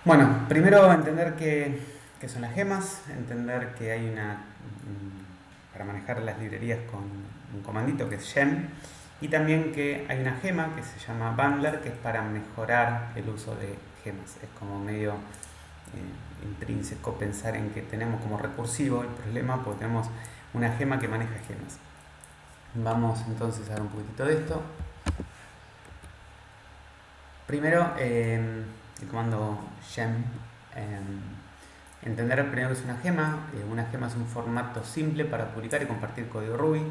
Bueno, primero entender qué son las gemas, entender que hay para manejar las librerías con un comandito que es gem, y también que hay una gema que se llama bundler, que es para mejorar el uso de gemas. Es como medio intrínseco pensar en que tenemos como recursivo el problema porque tenemos una gema que maneja gemas. Vamos entonces a ver un poquitito de esto. Primero, el comando gem. Entender primero que es una gema. Una gema es un formato simple para publicar y compartir código Ruby.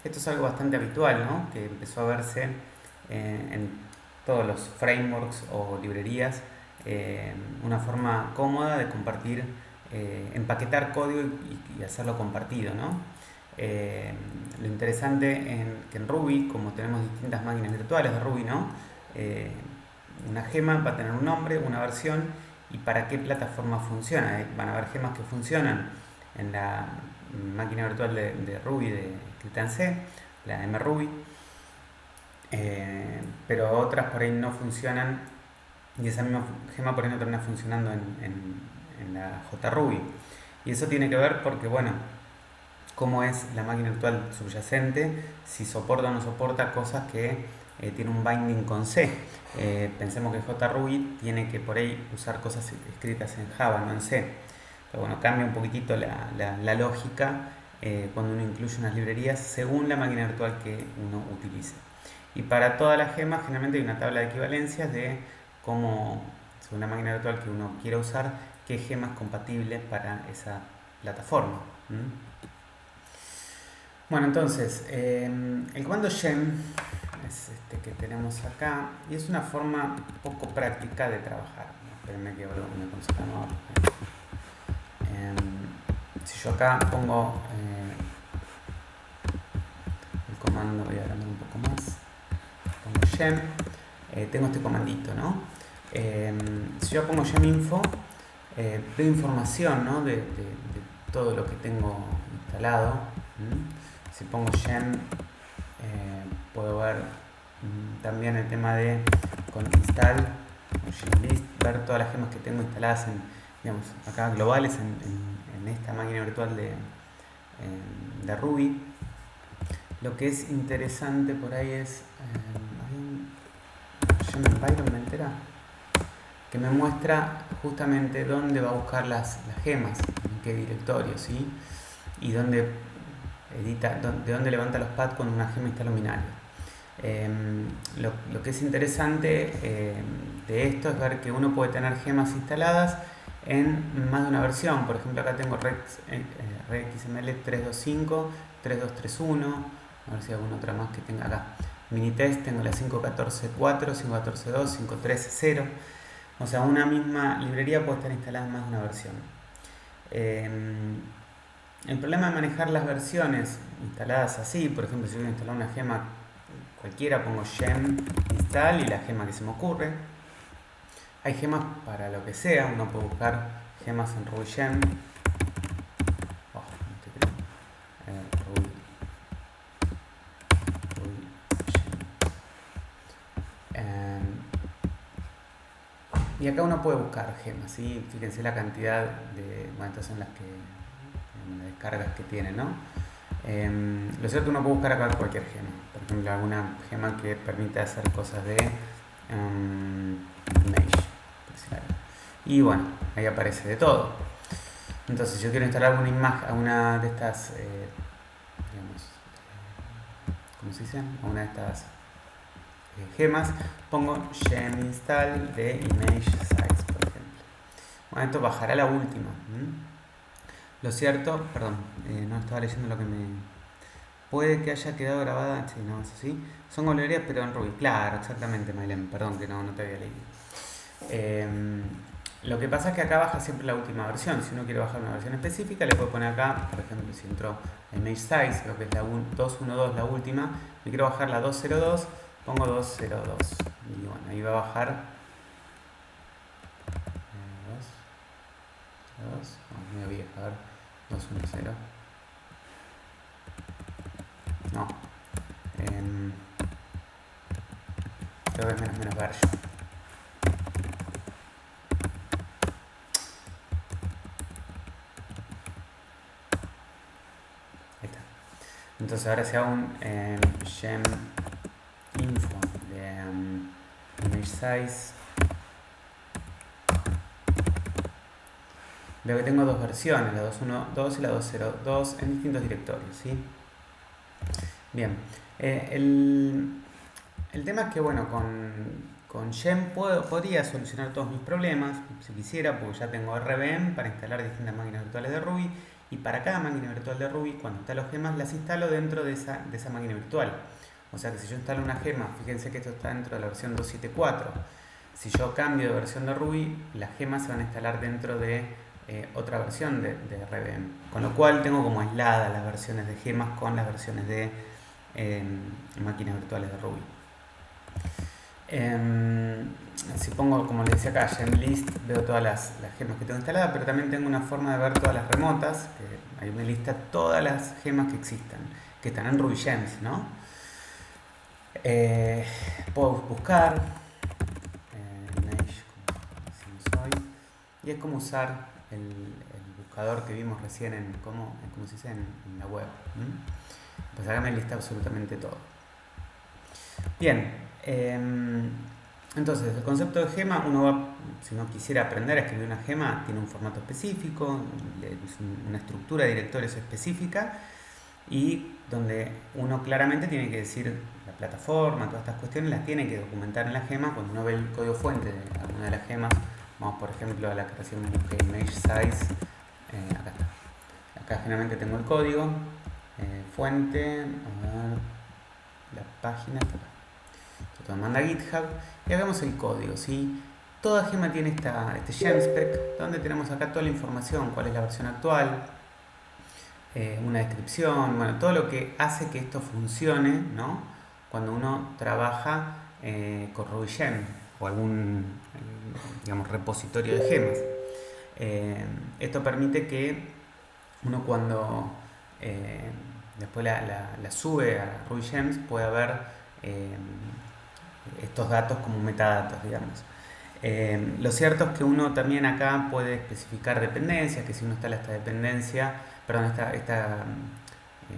Esto es algo bastante habitual, ¿no? Que empezó a verse en todos los frameworks o librerías. Una forma cómoda de compartir, empaquetar código y hacerlo compartido, ¿no? Lo interesante que en Ruby, como tenemos distintas máquinas virtuales de Ruby, ¿no? Una gema va a tener un nombre, una versión y para qué plataforma funciona. Van a haber gemas que funcionan en la máquina virtual de Ruby de escrita en C, la mruby, pero otras por ahí no funcionan y esa misma gema por ahí no termina funcionando en la JRuby. Y eso tiene que ver porque, bueno, cómo es la máquina virtual subyacente, si soporta o no soporta cosas que tiene un binding con C. Pensemos que JRuby tiene que por ahí usar cosas escritas en Java, no en C. Pero bueno, cambia un poquitito la lógica cuando uno incluye unas librerías según la máquina virtual que uno utilice. Y para todas las gemas generalmente hay una tabla de equivalencias de cómo, según la máquina virtual que uno quiera usar, qué gema es compatible para esa plataforma. Bueno, entonces, el comando gem es este que tenemos acá y es una forma poco práctica de trabajar. Espérenme que abro una consola nueva. Si yo acá pongo el comando, voy a agrandar un poco más, pongo gem, tengo este comandito, ¿no? Si yo pongo gem info, veo información, ¿no? de todo lo que tengo instalado. Si pongo gem, puedo ver también el tema de con install, con gem list, ver todas las gemas que tengo instaladas digamos, acá globales en esta máquina virtual de Ruby. Lo que es interesante por ahí es hay un gem environment que me muestra justamente dónde va a buscar las gemas, en qué directorio, ¿sí? Y dónde edita, de dónde levanta los paths cuando una gema instala un binario. Lo que es interesante de esto es ver que uno puede tener gemas instaladas en más de una versión. Por ejemplo, acá tengo RxML 325, 3231, a ver si hay alguna otra más que tenga acá. Minitest tengo la 5.14.4, 5.14.2, 5.13.0. O sea, una misma librería puede estar instalada en más de una versión. El problema de manejar las versiones instaladas así, por ejemplo, si voy a instalar una gema cualquiera, pongo gem install y la gema que se me ocurre. Hay gemas para lo que sea, uno puede buscar gemas en Ruby gem. Y acá uno puede buscar gemas, ¿sí? Fíjense la cantidad de, bueno, estas son las descargas que tiene, ¿no? Lo cierto, uno puede buscar acá cualquier gema, por ejemplo, alguna gema que permita hacer cosas de mesh, y bueno, ahí aparece de todo. Entonces, si yo quiero instalar alguna imagen, alguna de estas, digamos, ¿cómo se dice? Una de estas gemas, pongo gem install de image size, por ejemplo. Bueno, esto bajará la última. Lo cierto, perdón, no estaba leyendo lo que me... Puede que haya quedado grabada, sí, no, eso sí. Son librerías, pero en Ruby. Claro, exactamente, Maylem, perdón que no te había leído. Lo que pasa es que acá baja siempre la última versión. Si uno quiere bajar una versión específica, le puede poner acá, por ejemplo, si entró image size, creo que es la 212, la última, me quiero bajar la 202, pongo 202. Y bueno, ahí va a bajar 2, me voy a bajar 210. No. Creo que es menos version. Entonces ahora si hago un gem info de image size, veo que tengo dos versiones, la 2.1.2 y la 2.0.2 en distintos directorios, ¿sí? Bien, el tema es que, bueno, con Gem podría solucionar todos mis problemas, si quisiera, porque ya tengo RVM para instalar distintas máquinas virtuales de Ruby, y para cada máquina virtual de Ruby, cuando instalo gemas, las instalo dentro de esa máquina virtual. O sea que si yo instalo una gema, fíjense que esto está dentro de la versión 2.7.4, si yo cambio de versión de Ruby, las gemas se van a instalar dentro de otra versión de RVM. Con lo cual tengo como aisladas las versiones de gemas con las versiones de máquinas virtuales de Ruby. Si pongo, como les decía acá, gemlist, veo todas las gemas que tengo instaladas, pero también tengo una forma de ver todas las remotas, que ahí me lista todas las gemas que existan, que están en Ruby Gems, ¿no? Puedo buscar image, como decimos hoy, y es como usar el buscador que vimos recién en, como se dice, en la web. Pues acá me lista absolutamente todo. Bien, entonces el concepto de gema, uno va, si no quisiera aprender a escribir una gema, tiene un formato específico, una estructura de directorios específica, y donde uno claramente tiene que decir la plataforma, todas estas cuestiones las tiene que documentar en la gema. Cuando uno ve el código fuente de alguna de las gemas, vamos por ejemplo a la que recién busqué, image size, acá está. Acá generalmente tengo el código, fuente, a ver, la página, esto manda a GitHub, y hagamos el código, ¿sí? Toda gema tiene este gemspec, donde tenemos acá toda la información, cuál es la versión actual, una descripción, bueno, todo lo que hace que esto funcione, ¿no? Cuando uno trabaja con RubyGem o algún, digamos, repositorio de gemas. Esto permite que uno cuando después la sube a RubyGems pueda ver estos datos como metadatos, digamos. Lo cierto es que uno también acá puede especificar dependencias, que si uno instala esta dependencia, perdón,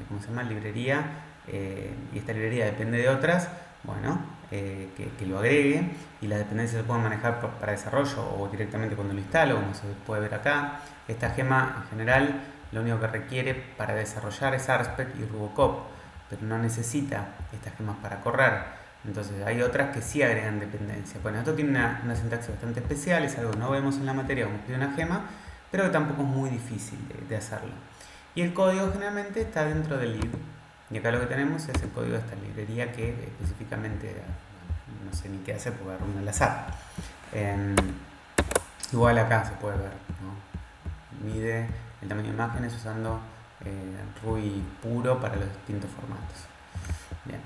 ¿cómo se llama? Librería, y esta librería depende de otras, bueno, que lo agregue, y las dependencias se pueden manejar para desarrollo o directamente cuando lo instalo, como se puede ver acá. Esta gema en general lo único que requiere para desarrollar es RSpec y Rubocop, pero no necesita estas gemas para correr. Entonces hay otras que sí agregan dependencia. Bueno, esto tiene una sintaxis bastante especial, es algo que no vemos en la materia como escribir una gema, pero que tampoco es muy difícil de hacerlo. Y el código generalmente está dentro del lib. Y acá lo que tenemos es el código de esta librería que específicamente, no sé ni qué hace porque agarro un al azar. Igual acá se puede ver, ¿no? Mide el tamaño de imágenes usando Ruby puro para los distintos formatos. Bien.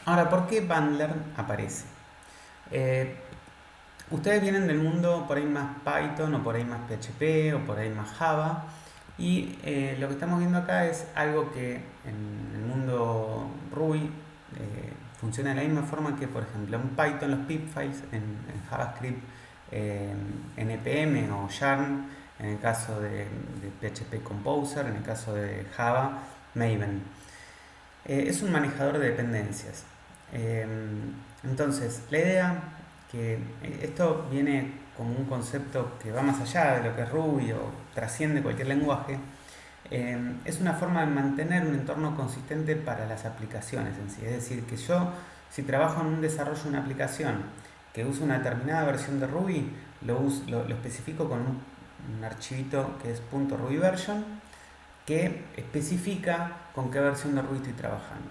Ahora, ¿por qué Bundler aparece? Ustedes vienen del mundo por ahí más Python o por ahí más PHP o por ahí más Java, y lo que estamos viendo acá es algo que en el mundo Ruby funciona de la misma forma que, por ejemplo, en Python los pip files, en JavaScript npm o yarn, en el caso de PHP Composer, en el caso de Java Maven. Es un manejador de dependencias. Entonces, la idea que esto viene como un concepto que va más allá de lo que es Ruby o trasciende cualquier lenguaje. Es una forma de mantener un entorno consistente para las aplicaciones en sí. Es decir, que yo, si trabajo en un desarrollo de una aplicación que usa una determinada versión de Ruby, lo especifico con un archivito que es .rubyversion, que especifica con qué versión de Ruby estoy trabajando.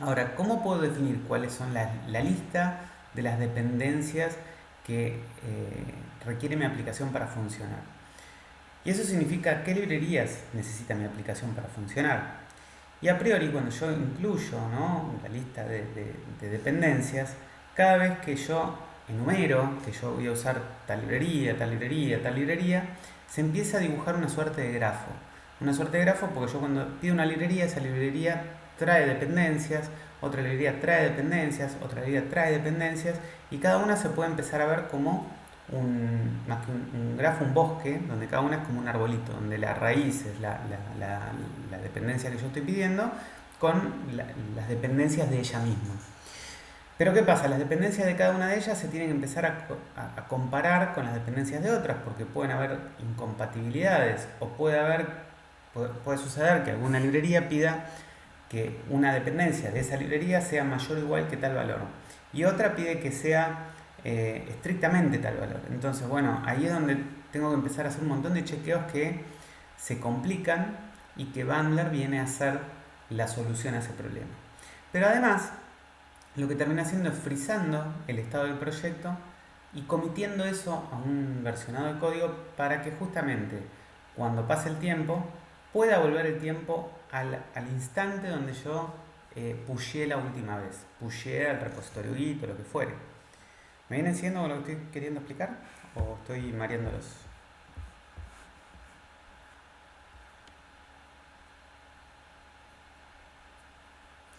Ahora, ¿cómo puedo definir cuáles son la lista de las dependencias que requiere mi aplicación para funcionar? Y eso significa qué librerías necesita mi aplicación para funcionar. Y a priori, cuando yo incluyo, ¿no?, la lista de dependencias, cada vez que yo enumero que yo voy a usar tal librería, tal librería, tal librería, se empieza a dibujar una suerte de grafo. Una suerte de grafo porque yo cuando pido una librería, esa librería trae dependencias, otra librería trae dependencias, otra librería trae dependencias, y cada una se puede empezar a ver como más que un grafo, un bosque, donde cada una es como un arbolito, donde la raíz es la dependencia que yo estoy pidiendo, con las dependencias de ella misma. Pero ¿qué pasa? Las dependencias de cada una de ellas se tienen que empezar a comparar con las dependencias de otras, porque pueden haber incompatibilidades, o puede suceder que alguna librería pida que una dependencia de esa librería sea mayor o igual que tal valor, y otra pide que sea estrictamente tal valor. Entonces, bueno, ahí es donde tengo que empezar a hacer un montón de chequeos que se complican y que Bandler viene a ser la solución a ese problema. Pero además, lo que termina haciendo es frizando el estado del proyecto y comitiendo eso a un versionado de código para que justamente cuando pase el tiempo pueda volver el tiempo al instante donde yo pusheé la última vez, pusheé al repositorio Git o lo que fuere. ¿Me vienen siguiendo lo que estoy queriendo explicar? ¿O estoy mareándolos?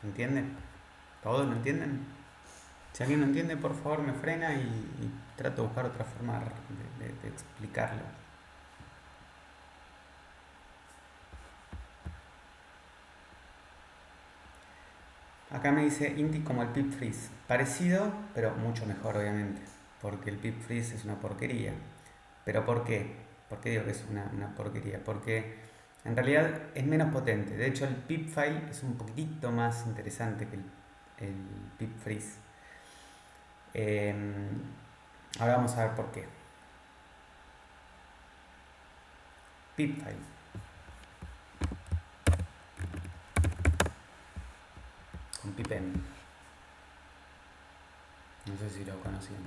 ¿Entienden? ¿Todos lo entienden? Si alguien no entiende, por favor me frena y trato de buscar otra forma de explicarlo. Acá me dice Inti como el pip freeze. Parecido, pero mucho mejor obviamente. Porque el pip freeze es una porquería. ¿Pero por qué? ¿Por qué digo que es una porquería? Porque en realidad es menos potente. De hecho el pip file es un poquitito más interesante que el pip freeze. Ahora vamos a ver por qué. Pip file. Con pipen. No sé si lo conocían.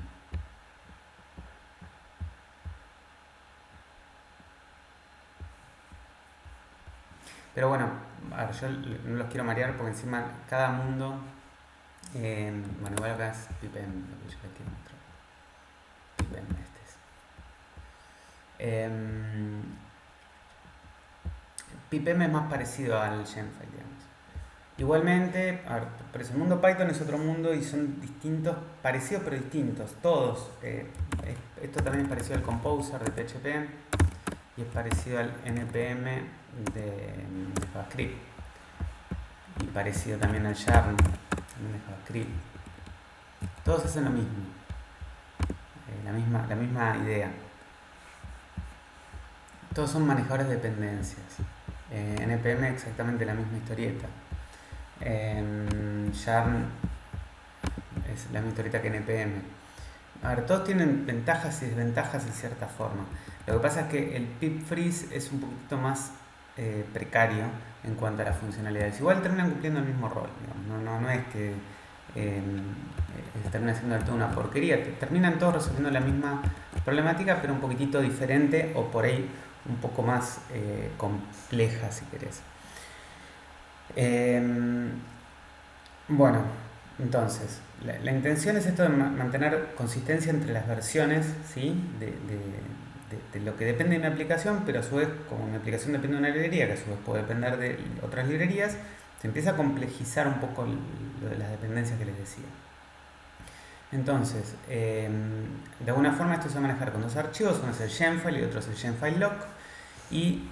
Pero bueno, a ver, yo no los quiero marear porque encima cada mundo. Bueno, igual acá es pipen, lo que yo les quiero mostrar. Pipen, Pipem es más parecido al Genfile, digamos. Igualmente, a ver, por eso el mundo Python es otro mundo y son distintos, parecidos pero distintos, todos. Esto también es parecido al Composer de PHP y es parecido al NPM de JavaScript y parecido también al Yarn también de JavaScript. Todos hacen lo mismo, la misma idea. Todos son manejadores de dependencias. NPM exactamente la misma historieta. Yarn es la misma historieta que NPM. A ver, todos tienen ventajas y desventajas en cierta forma. Lo que pasa es que el pip freeze es un poquito más precario en cuanto a las funcionalidades. Igual terminan cumpliendo el mismo rol, digamos. No es que termina siendo toda una porquería. Terminan todos resolviendo la misma problemática, pero un poquitito diferente o por ahí un poco más compleja, si querés. Bueno, entonces, la intención es esto de mantener consistencia entre las versiones, ¿sí? de lo que depende de mi aplicación, pero a su vez, como mi aplicación depende de una librería, que a su vez puede depender de otras librerías, se empieza a complejizar un poco lo de las dependencias que les decía. Entonces, de alguna forma esto se va a manejar con dos archivos, uno es el Genfile y otro es el Genfile lock. Y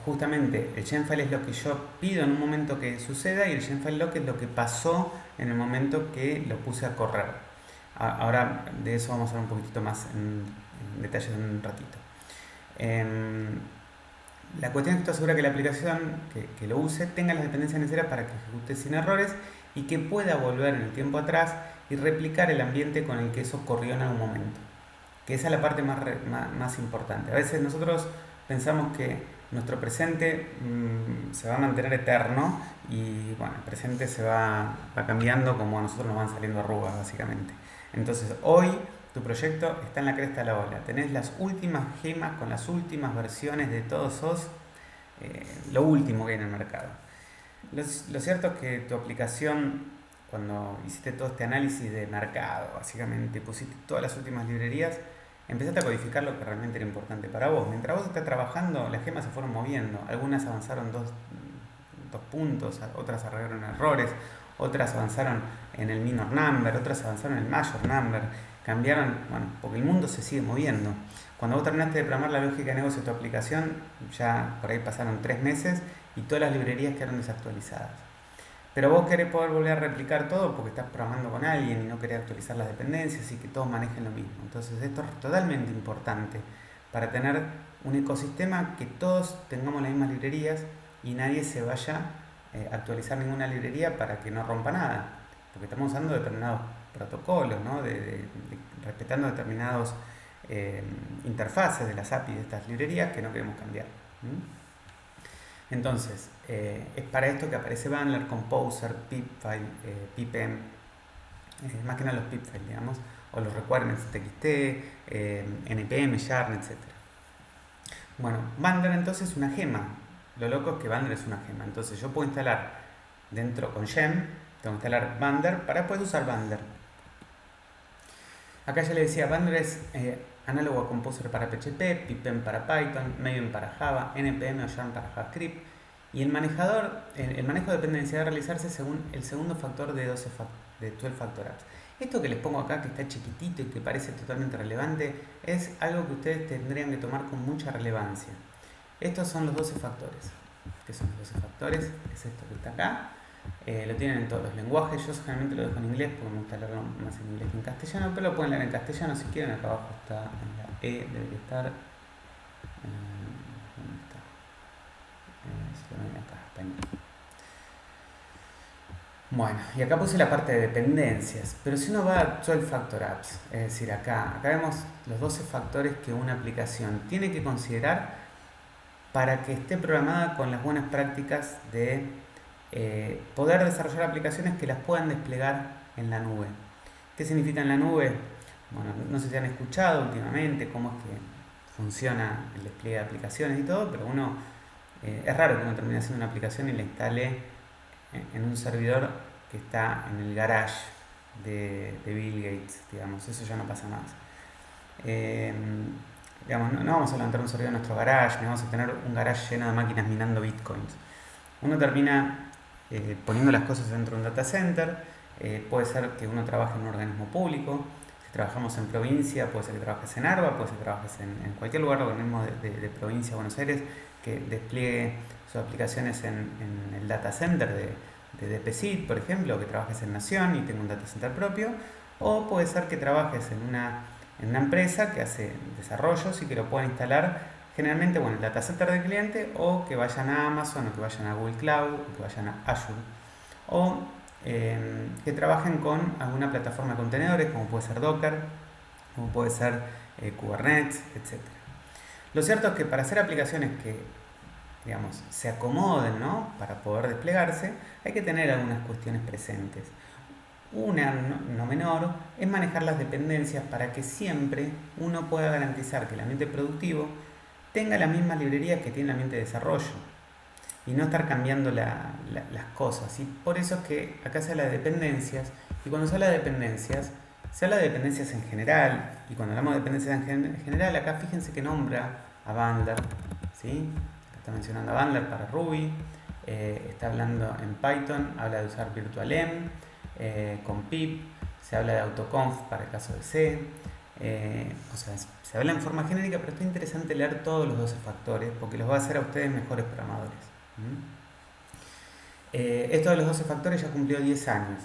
justamente el Genfile es lo que yo pido en un momento que suceda y el Genfile lock es lo que pasó en el momento que lo puse a correr. Ahora de eso vamos a hablar un poquitito más en detalle en un ratito. La cuestión es que esto asegura que la aplicación que lo use tenga las dependencias necesarias para que ejecute sin errores y que pueda volver en el tiempo atrás y replicar el ambiente con el que eso corrió en algún momento. Que esa es la parte más importante. A veces nosotros pensamos que nuestro presente se va a mantener eterno y bueno, el presente se va cambiando como a nosotros nos van saliendo arrugas básicamente. Entonces hoy tu proyecto está en la cresta de la ola, tenés las últimas gemas con las últimas versiones de todos sos lo último que hay en el mercado. Lo cierto es que tu aplicación, cuando hiciste todo este análisis de mercado, básicamente pusiste todas las últimas librerías, empezaste a codificar lo que realmente era importante para vos. Mientras vos estás trabajando, las gemas se fueron moviendo. Algunas avanzaron dos puntos, otras arreglaron errores, otras avanzaron en el minor number, otras avanzaron en el major number. cambiaron, bueno, porque el mundo se sigue moviendo. Cuando vos terminaste de programar la lógica de negocio de tu aplicación, ya por ahí pasaron 3 meses y todas las librerías quedaron desactualizadas. Pero vos querés poder volver a replicar todo porque estás programando con alguien y no querés actualizar las dependencias y que todos manejen lo mismo. Entonces esto es totalmente importante para tener un ecosistema que todos tengamos las mismas librerías y nadie se vaya a actualizar ninguna librería para que no rompa nada. Porque estamos usando determinados protocolos, ¿no? Respetando determinados interfaces de las APIs de estas librerías que no queremos cambiar. Entonces, es para esto que aparece Bundler, Composer, Pipfile, Pipem, más que nada los Pipfile, digamos, o los requirements TXT, npm, yarn, etc. Bueno, Bundler entonces es una gema. Lo loco es que Bundler es una gema. Entonces yo puedo instalar dentro con Gem, tengo que instalar Bundler para poder usar Bundler. Acá ya le decía, Bundler es análogo a Composer para PHP, Pipem para Python, Maven para Java, npm o yarn para JavaScript. Y el manejador, el manejo de dependencia debe realizarse según el segundo factor de 12 Factor Apps. Esto que les pongo acá, que está chiquitito y que parece totalmente relevante, es algo que ustedes tendrían que tomar con mucha relevancia. Estos son los 12 factores. ¿Qué son los 12 factores? Es esto que está acá. Lo tienen en todos los lenguajes. Yo generalmente lo dejo en inglés porque me gusta leerlo más en inglés que en castellano, pero lo pueden leer en castellano si quieren. Acá abajo está en la E, debería estar. ¿Dónde está? Se lo ven acá, español. Bueno, y acá puse la parte de dependencias, pero si uno va a 12 Factor Apps, es decir, acá vemos los 12 factores que una aplicación tiene que considerar para que esté programada con las buenas prácticas de poder desarrollar aplicaciones que las puedan desplegar en la nube. ¿Qué significa en la nube? Bueno, no sé si han escuchado últimamente cómo es que funciona el despliegue de aplicaciones y todo, pero es raro que uno termine haciendo una aplicación y la instale en un servidor que está en el garage de Bill Gates, digamos. Eso ya no pasa más. Digamos, no vamos a levantar un servidor en nuestro garage, ni vamos a tener un garage lleno de máquinas minando bitcoins. Uno termina poniendo las cosas dentro de un data center. Puede ser que uno trabaje en un organismo público. Si trabajamos en provincia, puede ser que trabajes en ARBA, puede ser que trabajes en cualquier lugar, organismo de provincia de Buenos Aires, que despliegue sus aplicaciones en el data center de DPCIT, por ejemplo, o que trabajes en Nación y tenga un data center propio. O puede ser que trabajes en una empresa que hace desarrollos y que lo puedan instalar generalmente el data center del cliente, o que vayan a Amazon, o que vayan a Google Cloud, o que vayan a Azure, o que trabajen con alguna plataforma de contenedores como puede ser Docker, como puede ser Kubernetes, etc. Lo cierto es que para hacer aplicaciones que, digamos, se acomoden, ¿no?, para poder desplegarse, hay que tener algunas cuestiones presentes. Una no menor es manejar las dependencias para que siempre uno pueda garantizar que el ambiente productivo tenga las mismas librerías que tiene el ambiente de desarrollo y no estar cambiando las cosas. Y por eso es que acá se habla de dependencias, y cuando se habla de dependencias, se habla de dependencias en general, y cuando hablamos de dependencias en general, acá fíjense que nombra a Bundler, ¿sí? Está mencionando a Bundler para Ruby, está hablando en Python, habla de usar virtualenv, con pip, se habla de autoconf para el caso de C. O sea, se habla en forma genérica, pero está interesante leer todos los 12 factores porque los va a hacer a ustedes mejores programadores. Esto de los 12 factores ya cumplió 10 años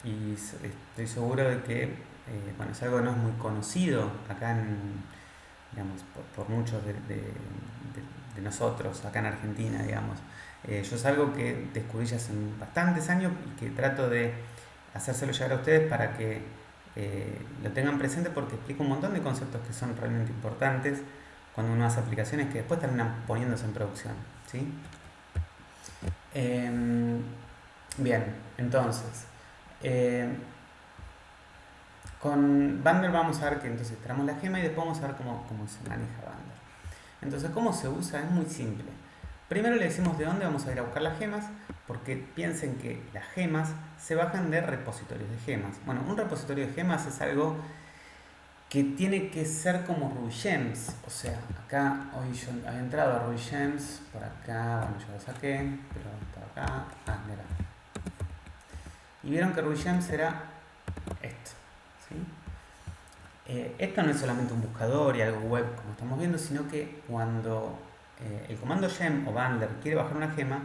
y estoy seguro de que es algo que no es muy conocido acá digamos, por muchos de nosotros acá en Argentina, digamos. Yo es algo que descubrí ya hace bastantes años y que trato de hacérselo llegar a ustedes para que lo tengan presente, porque explica un montón de conceptos que son realmente importantes cuando uno hace aplicaciones que después terminan poniéndose en producción, ¿sí? Bien, entonces con Bundler vamos a ver que entonces tenemos la gema y después vamos a ver cómo se maneja Bundler. Entonces, ¿cómo se usa? Es muy simple. Primero le decimos de dónde vamos a ir a buscar las gemas, porque piensen que las gemas se bajan de repositorios de gemas. Bueno, un repositorio de gemas es algo que tiene que ser como RubyGems. O sea, acá hoy yo había entrado a RubyGems, por acá, bueno, yo lo saqué, pero estaba acá. Mira. Y vieron que RubyGems era esto, ¿sí? Esto no es solamente un buscador y algo web como estamos viendo, sino que cuando el comando gem o bundler quiere bajar una gema,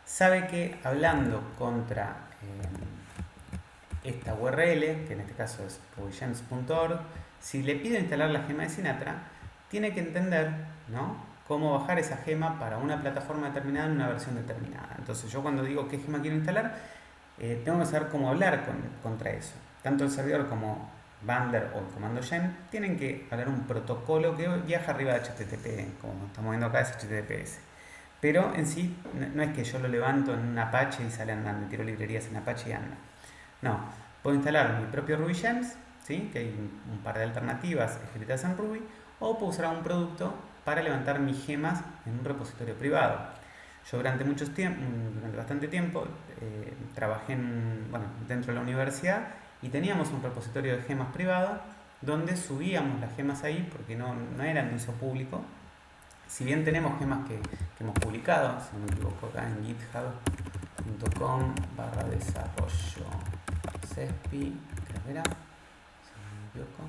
sabe que hablando contra esta URL, que en este caso es rubygems.org, si le pido instalar la gema de Sinatra, tiene que entender, ¿no?, cómo bajar esa gema para una plataforma determinada en una versión determinada. Entonces yo cuando digo qué gema quiero instalar, tengo que saber cómo hablar contra eso. Tanto el servidor como bundler o el comando gem tienen que hablar un protocolo que viaja arriba de HTTP, como estamos viendo acá es HTTPS. Pero en sí no es que yo lo levanto en un Apache y sale andando, tiro librerías en Apache y anda. No, puedo instalar mi propio RubyGems, ¿sí?, que hay un par de alternativas escritas en Ruby, o puedo usar un producto para levantar mis gemas en un repositorio privado. Yo durante bastante tiempo trabajé dentro de la universidad y teníamos un repositorio de gemas privado donde subíamos las gemas ahí porque no eran de uso público. Si bien tenemos gemas que hemos publicado, si no me equivoco, acá en github.com/desarrollo CESPI, creo que era, si no me equivoco.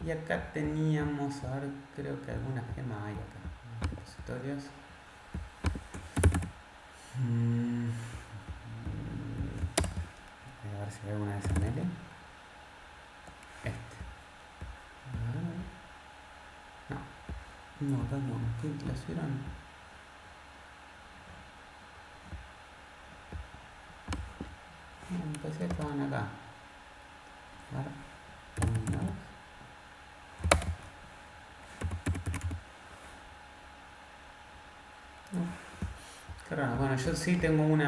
Y acá teníamos, a ver, creo que alguna gema hay acá, en los repositorios. A ver si hay alguna de SML. No, acá no. ¿Qué la subieron? No, me parecía que estaban acá. A ver. No. Qué raro. Bueno, yo sí tengo un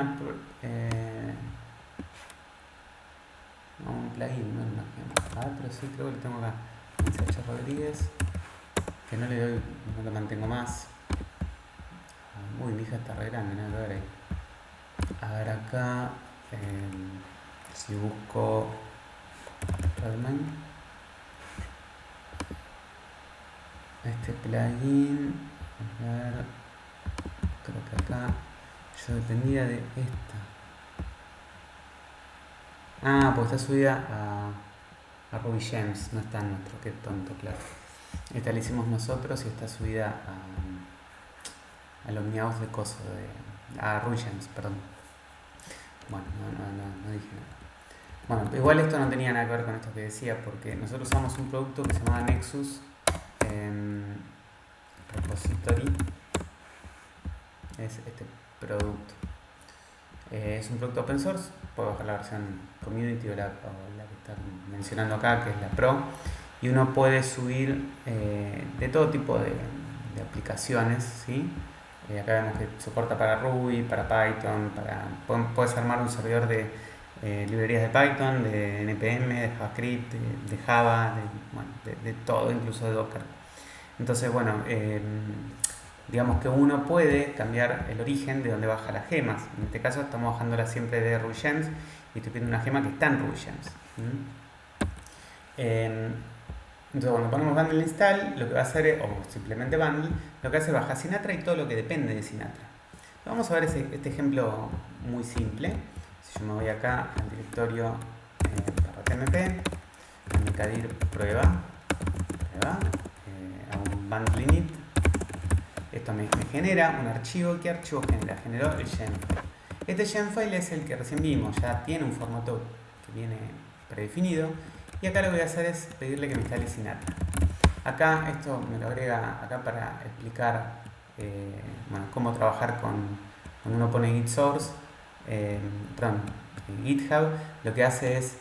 plugin, no una gema. A ver, pero sí creo que lo tengo acá. Sánchez Rodríguez. Que no le doy, no lo mantengo más. Uy, mi hija está re grande, nada que ver ahí. A ver acá, si busco Redmine, este plugin, a ver, creo que acá yo dependía de esta. Ah, pues está subida a RubyGems, no está en nuestro, qué tonto, claro. Esta la hicimos nosotros y está subida a los miaos de coso, a RubyGems, perdón. Bueno, no dije nada. Bueno, igual esto no tenía nada que ver con esto que decía, porque nosotros usamos un producto que se llama Nexus Repository. Es este producto. Es un producto open source, puedo bajar la versión community o la que están mencionando acá, que es la Pro, y uno puede subir de todo tipo de aplicaciones, ¿sí? Acá vemos que soporta para Ruby, para Python, puedes armar un servidor de librerías de Python, de NPM, de JavaScript, de Java, de todo, incluso de Docker. Entonces, bueno, digamos que uno puede cambiar el origen de donde baja las gemas. En este caso estamos bajándola siempre de RubyGems y estoy pidiendo una gema que está en RubyGems. Entonces cuando ponemos bundle install, lo que va a hacer es, o simplemente bundle, lo que hace es bajar Sinatra y todo lo que depende de Sinatra. Vamos a ver este ejemplo muy simple. Si yo me voy acá al directorio .tmp, a mkdir prueba, a un bundle init. Esto me genera un archivo. ¿Qué archivo genera? Generó el gemfile. Este gemfile es el que recién vimos, ya tiene un formato que viene predefinido. Y acá lo que voy a hacer es pedirle que me instale Sinatra. Acá, esto me lo agrega acá para explicar cómo trabajar cuando uno pone git source, GitHub. Lo que hace es,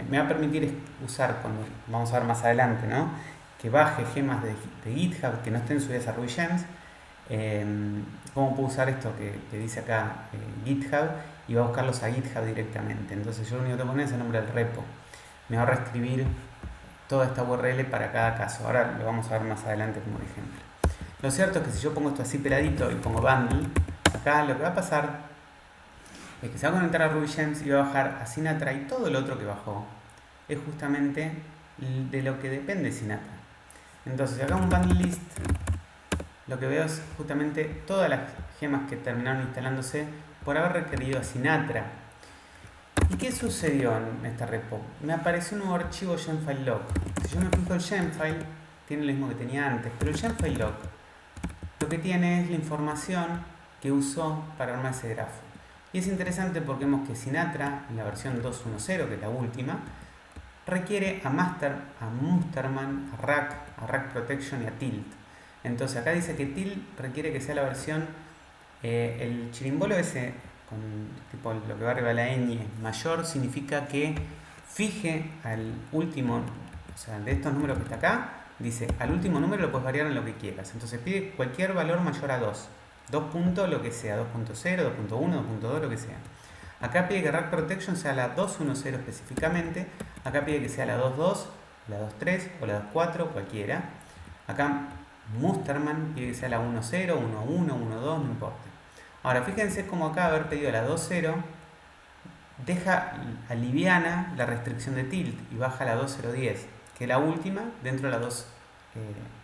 me va a permitir usar, cuando vamos a ver más adelante, ¿no?, que baje gemas de GitHub que no estén subidas a RubyGems. ¿Cómo puedo usar esto que dice acá GitHub? Y va a buscarlos a GitHub directamente. Entonces yo lo único que pongo es el nombre del repo. Me va a reescribir toda esta URL para cada caso. Ahora lo vamos a ver más adelante como ejemplo. Lo cierto es que si yo pongo esto así peladito y pongo bundle, acá lo que va a pasar es que se va a conectar a RubyGems y va a bajar a Sinatra, y todo lo otro que bajó es justamente de lo que depende Sinatra. Entonces acá un bundle list, lo que veo es justamente todas las gemas que terminaron instalándose por haber requerido a Sinatra. ¿Y qué sucedió en esta repo? Me apareció un nuevo archivo gemfile.log. Si yo me fijo el gemfile, tiene lo mismo que tenía antes, pero el gemfile.log lo que tiene es la información que usó para armar ese grafo. Y es interesante porque vemos que Sinatra, en la versión 2.1.0, que es la última, requiere a Mustermann, a Rack Protection y a Tilt. Entonces acá dice que Tilt requiere que sea la versión, el chirimbolo ese, con tipo lo que va arriba de la ñ mayor, significa que fije al último, o sea, de estos números que está acá, dice al último número lo puedes variar en lo que quieras. Entonces pide cualquier valor mayor a 2. 2 puntos, lo que sea, 2.0, 2.1, 2.2, lo que sea. Acá pide que Rack Protection sea la 2.1.0 específicamente. Acá pide que sea la 2.2, la 2.3 o la 2.4, cualquiera. Acá Mustermann pide que sea la 1.0, 1.1, 1.2, no importa. Ahora fíjense cómo acá haber pedido la 2.0 deja aliviana la restricción de Tilt y baja la 2.0.10, que es la última dentro de la 2,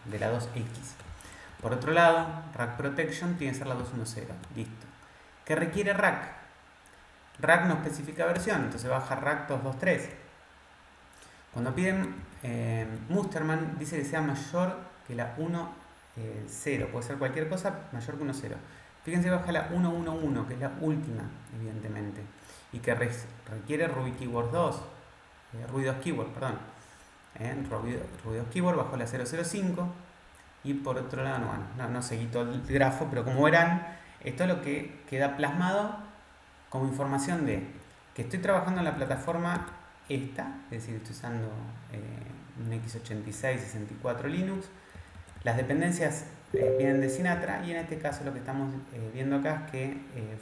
de la 2X. Por otro lado, Rack Protection tiene que ser la 2.1.0. Listo. ¿Qué requiere Rack? Rack no especifica versión, entonces baja Rack 2.2.3. Cuando piden Mustermann, dice que sea mayor que la 1.0. Puede ser cualquier cosa mayor que 1.0. Fíjense que baja la 1.1.1, que es la última, evidentemente. Y que requiere Ruby Keyword 2. Ruby 2 Keyword, perdón. Ruby 2 Keyword bajó la 0.05. Y por otro lado, no seguí todo el grafo, pero como verán, esto es lo que queda plasmado como información de que estoy trabajando en la plataforma esta, es decir, estoy usando un x86-64 Linux. Las dependencias vienen de Sinatra y en este caso lo que estamos viendo acá es que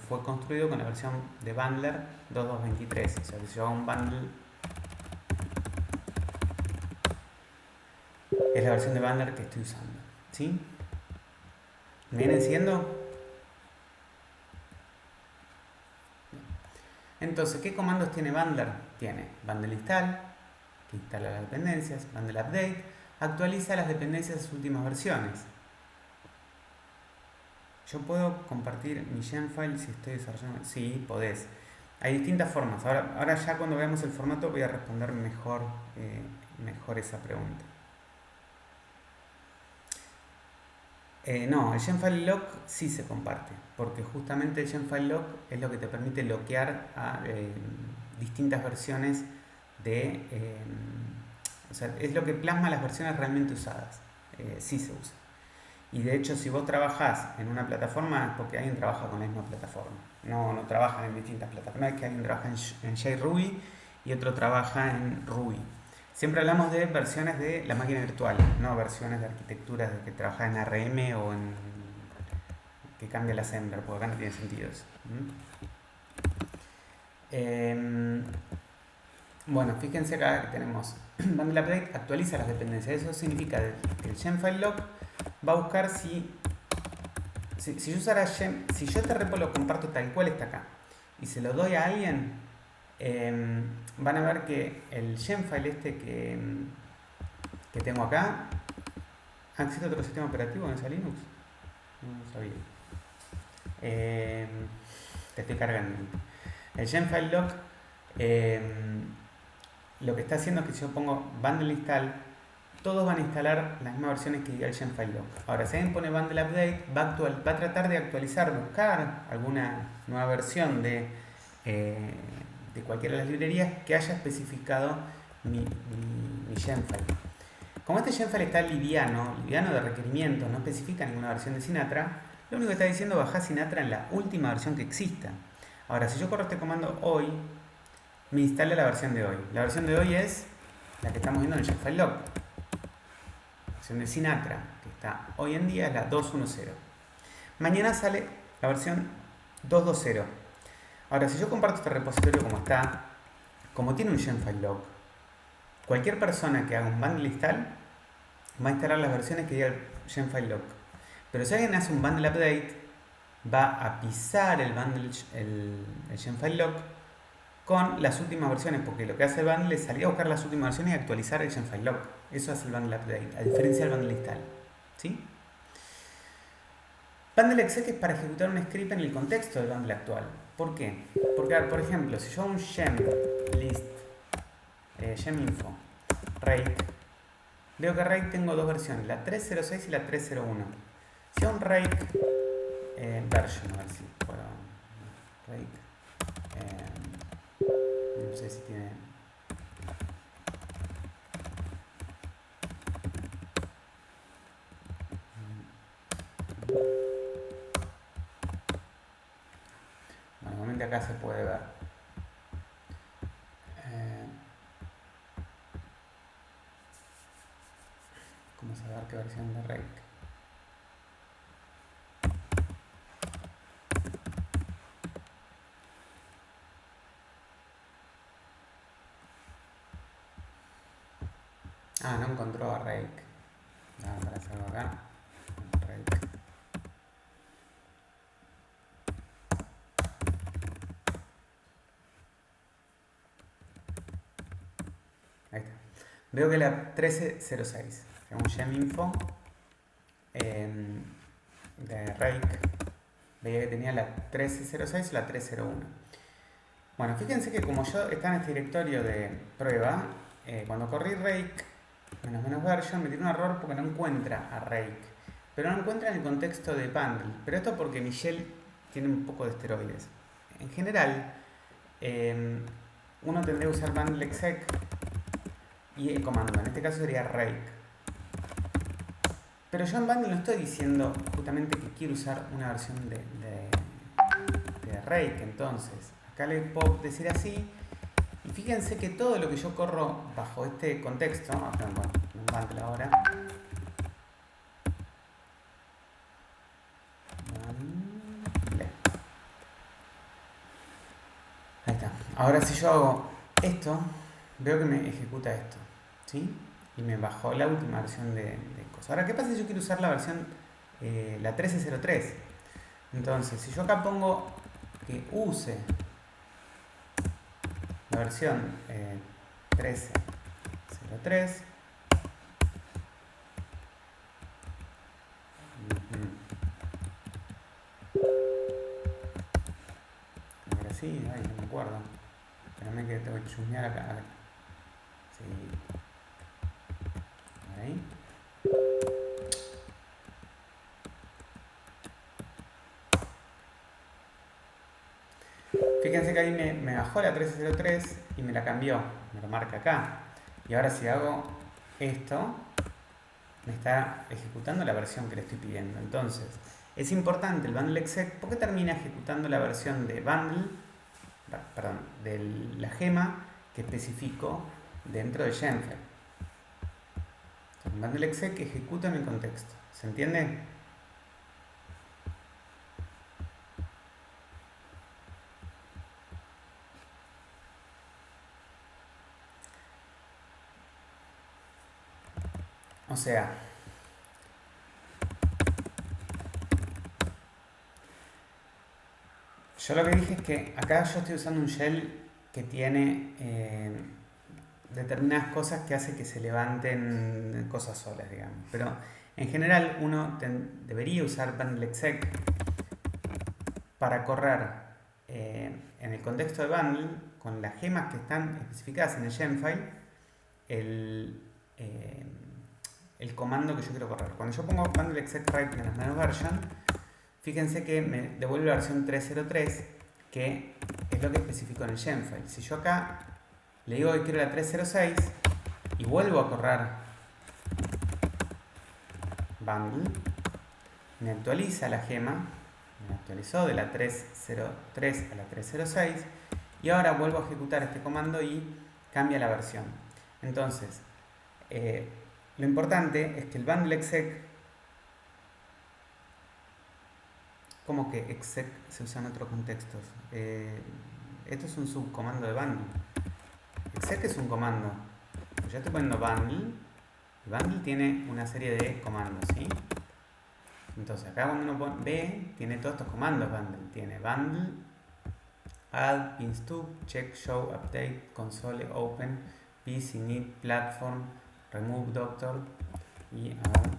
fue construido con la versión de Bundler 2.2.23. O sea, que si yo hago un bundle, es la versión de Bundler que estoy usando. ¿Sí? ¿Me vienen siguiendo? Entonces, ¿qué comandos tiene Bundler? Tiene bundle install, que instala las dependencias, bundle update, actualiza las dependencias de sus últimas versiones. Yo puedo compartir mi gemfile si estoy desarrollando. Sí, podés. Hay distintas formas. Ahora ya cuando veamos el formato voy a responder mejor esa pregunta. No, el gemfile.log sí se comparte, porque justamente el gemfile.log es lo que te permite loquear a distintas versiones de... o sea, es lo que plasma las versiones realmente usadas. Sí se usa. Y de hecho, si vos trabajás en una plataforma, es porque alguien trabaja con la misma plataforma. No trabajan en distintas plataformas. No es que alguien trabaja en JRuby y otro trabaja en Ruby. Siempre hablamos de versiones de la máquina virtual, no versiones de arquitecturas de que trabaja en ARM o en que cambia el assembler, porque acá no tiene sentido eso. Bueno, fíjense acá que tenemos bundle update, actualiza las dependencias. Eso significa que el gemfile.log va a buscar si yo usara si yo este repo lo comparto tal cual está acá y se lo doy a alguien, van a ver que el gemfile este que tengo acá, ¿existe otro sistema operativo en esa Linux? No sabía. Te estoy cargando. El gemfile.log lo que está haciendo es que si yo pongo bundle install, todos van a instalar las mismas versiones que diga el gemfile.log. Ahora, si alguien pone bundle update, va a tratar de actualizar, buscar alguna nueva versión de cualquiera de las librerías que haya especificado mi gemfile. Como este gemfile está liviano de requerimientos, no especifica ninguna versión de Sinatra, lo único que está diciendo es bajar Sinatra en la última versión que exista. Ahora, si yo corro este comando hoy, me instala la versión de hoy. La versión de hoy es la que estamos viendo en el gemfile.log. La versión de Sinatra, que está hoy en día, es la 2.1.0. Mañana sale la versión 2.2.0. Ahora, si yo comparto este repositorio como está, como tiene un gemfile.log, cualquier persona que haga un bundle install va a instalar las versiones que diga el gemfile.log. Pero si alguien hace un bundle update, va a pisar el gemfile.log con las últimas versiones, porque lo que hace el bundle es salir a buscar las últimas versiones y actualizar el gemfile.log. Eso hace el bundle update, a diferencia del bundle install. ¿Sí? Bundle exec es para ejecutar un script en el contexto del bundle actual. ¿Por qué? Porque, por ejemplo, si yo hago un gem list, gem info, rake, veo que rake tengo dos versiones, la 306 y la 301. Si hago un rake version, a ver si puedo. Rake. No sé si tiene. Bueno, normalmente acá se puede ver. ¿Cómo saber qué versión de rake? Ah, no encontró a rake. Para hacerlo acá. Rake. Ahí está. Veo que la 1306, un gem info de rake, veía que tenía la 1306 y la 301. Bueno, fíjense que como yo estaba en este directorio de prueba, cuando corrí rake menos version me tiene un error porque no encuentra a rake, pero no encuentra en el contexto de bundle. Pero esto porque mi shell tiene un poco de esteroides. En general, uno tendría que usar bundle exec y el comando, en este caso sería rake. Pero yo en bundle no estoy diciendo justamente que quiero usar una versión de rake, entonces acá le puedo decir así. Y fíjense que todo lo que yo corro bajo este contexto, bueno, un bundle ahora. Ahí está. Ahora si yo hago esto, veo que me ejecuta esto, ¿sí? Y me bajó la última versión de cosas. Ahora, ¿qué pasa si yo quiero usar la versión, la 1303? Entonces, si yo acá pongo que use la versión 1303, ahora sí, ay, no me acuerdo. Espérame que tengo que chusmear acá. A ver. Sí. Ahí. Fíjense que ahí me bajó la 1303 y me la cambió, me lo marca acá. Y ahora si hago esto, me está ejecutando la versión que le estoy pidiendo. Entonces, es importante el bundle exec porque termina ejecutando la versión de bundle, perdón, de la gema que especifico dentro de Gemfile. El bundle exec ejecuta en el contexto. ¿Se entiende? O sea, yo lo que dije es que acá yo estoy usando un shell que tiene determinadas cosas que hace que se levanten cosas solas, digamos. Pero en general uno debería usar bundle exec para correr en el contexto de bundle con las gemas que están especificadas en el Gemfile el comando que yo quiero correr. Cuando yo pongo bundle exec write menos version, fíjense que me devuelve la versión 303, que es lo que especifico en el Gemfile. Si yo acá le digo que quiero la 306 y vuelvo a correr bundle, me actualiza la gema, me actualizó de la 303 a la 306 y ahora vuelvo a ejecutar este comando y cambia la versión. Entonces, lo importante es que el bundle exec, como que exec se usa en otros contextos. Esto es un subcomando de bundle. Exec es un comando. Yo estoy poniendo bundle. Y bundle tiene una serie de comandos, ¿sí? Entonces acá cuando uno ve, tiene todos estos comandos bundle. Tiene bundle, add, pins to, check, show, update, console, open, pc, need, platform, remove doctor y add.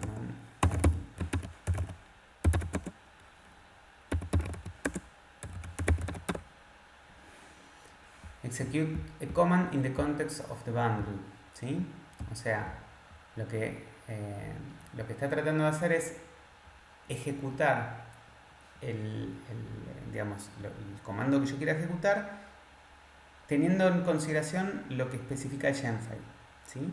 execute a command in the context of the bundle, ¿sí? O sea, lo que está tratando de hacer es ejecutar digamos, el comando que yo quiera ejecutar, teniendo en consideración lo que especifica el Shemfile, ¿sí?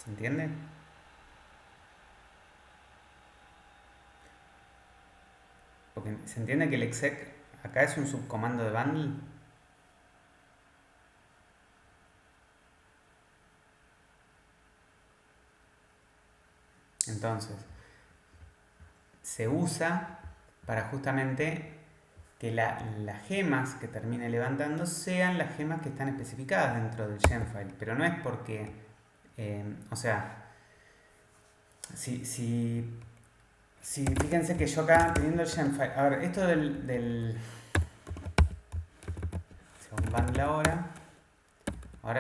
¿Se entiende? Porque se entiende que el exec acá es un subcomando de bundle. Entonces, se usa para justamente que las gemas que termine levantando sean las gemas que están especificadas dentro del Shemfile, pero no es porque, o sea, si fíjense que yo acá teniendo el Shemfile, a ver, esto según bundle ahora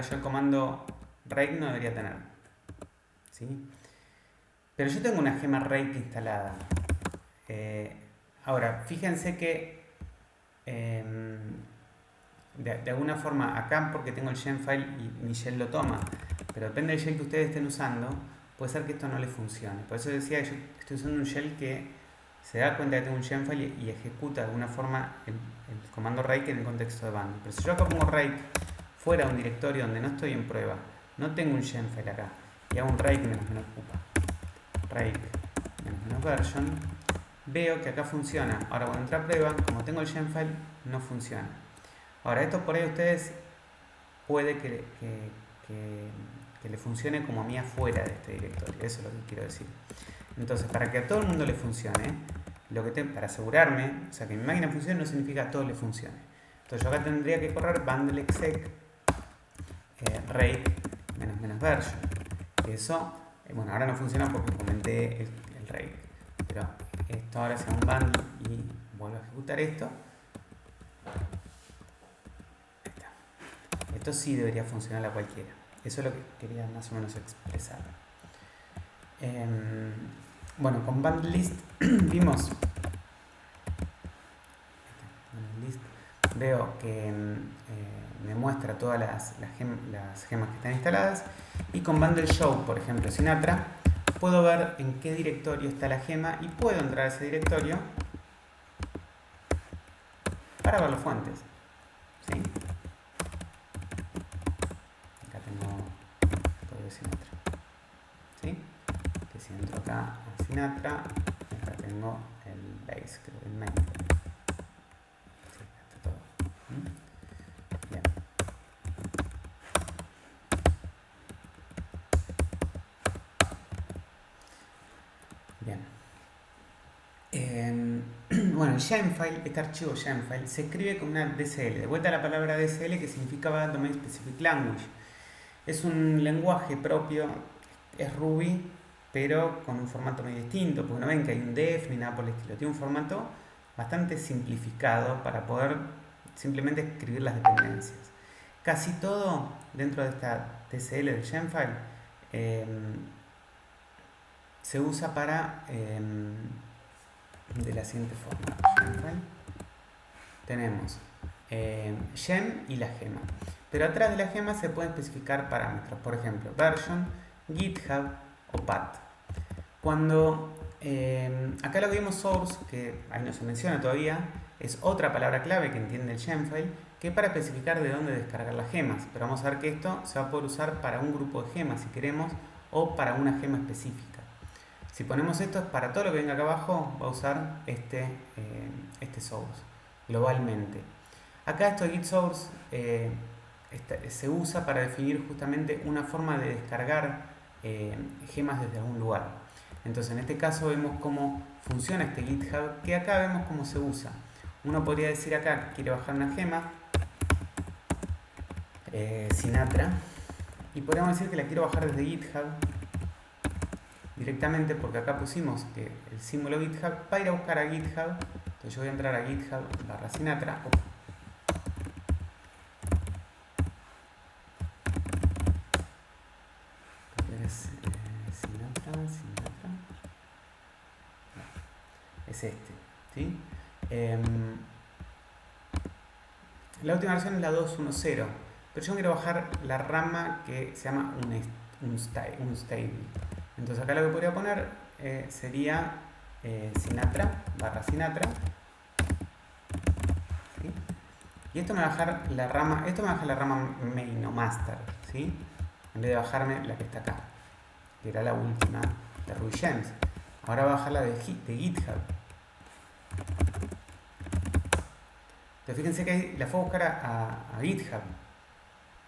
yo el comando rake no debería tener, ¿sí? Pero yo tengo una gema rake instalada. Ahora, fíjense que de alguna forma acá, porque tengo el Shemfile y mi shell lo toma, pero depende del shell que ustedes estén usando, puede ser que esto no le funcione. Por eso decía que yo estoy usando un shell que se da cuenta que tengo un Shemfile y ejecuta de alguna forma el comando rake en el contexto de bundle. Pero si yo acá pongo rake fuera de un directorio donde no estoy en prueba, no tengo un Shemfile acá, y hago un rake rake -version, veo que acá funciona. Ahora cuando entra a prueba, como tengo el Shemfile, no funciona. Ahora esto por ahí a ustedes puede que le funcione como a mí afuera de este directorio, eso es lo que quiero decir. Entonces, para que a todo el mundo le funcione, para asegurarme, o sea, que mi máquina funcione no significa que a todos le funcione. Entonces yo acá tendría que correr bundle exec rake -version. Eso, bueno, ahora no funciona porque comenté el rake, pero esto ahora sea un bundle y vuelvo a ejecutar esto. Esto sí debería funcionar a cualquiera. Eso es lo que quería más o menos expresar. Bueno, con bundle list vimos. Veo que me muestra todas las gemas que están instaladas. Y con bundle show, por ejemplo, Sinatra, puedo ver en qué directorio está la gema y puedo entrar a ese directorio para ver las fuentes. ¿Sí? Sinatra, ¿sí? Que si entro acá a Sinatra, acá tengo el base, creo que el main. Sí, está todo. Bien. Bien. Bueno, el Shemfile, este archivo Shemfile, se escribe con una DSL. De vuelta a la palabra DSL, que significa Domain Specific Language. Es un lenguaje propio, es Ruby, pero con un formato medio distinto, porque no ven que hay un def ni nada por el estilo. Tiene un formato bastante simplificado para poder simplemente escribir las dependencias. Casi todo dentro de esta TCL del Shemfile se usa para de la siguiente forma. Shemfile. Tenemos gem y la gema. Pero atrás de la gema se pueden especificar parámetros, por ejemplo, version, GitHub o path. Cuando acá lo que vimos source, que ahí no se menciona todavía, es otra palabra clave que entiende el Shemfile, que es para especificar de dónde descargar las gemas. Pero vamos a ver que esto se va a poder usar para un grupo de gemas si queremos, o para una gema específica. Si ponemos esto, para todo lo que venga acá abajo, va a usar este source globalmente. Acá esto de git source se usa para definir justamente una forma de descargar gemas desde algún lugar. Entonces en este caso vemos cómo funciona este GitHub, que acá vemos cómo se usa. Uno podría decir acá que quiere bajar una gema, Sinatra, y podríamos decir que la quiero bajar desde GitHub directamente, porque acá pusimos que el símbolo GitHub para ir a buscar a GitHub. Entonces yo voy a entrar a GitHub /Sinatra. Sinatra. Es este, ¿sí? la última versión es la 2.1.0, pero yo quiero bajar la rama que se llama un stable. Entonces acá lo que podría poner sería Sinatra, barra Sinatra. ¿Sí? Y esto me va a bajar la rama, main o master, ¿sí? En vez de bajarme la que está acá, que era la última de Ruby Gems. Ahora va a bajar la de GitHub. Entonces fíjense que la fue a buscar a GitHub.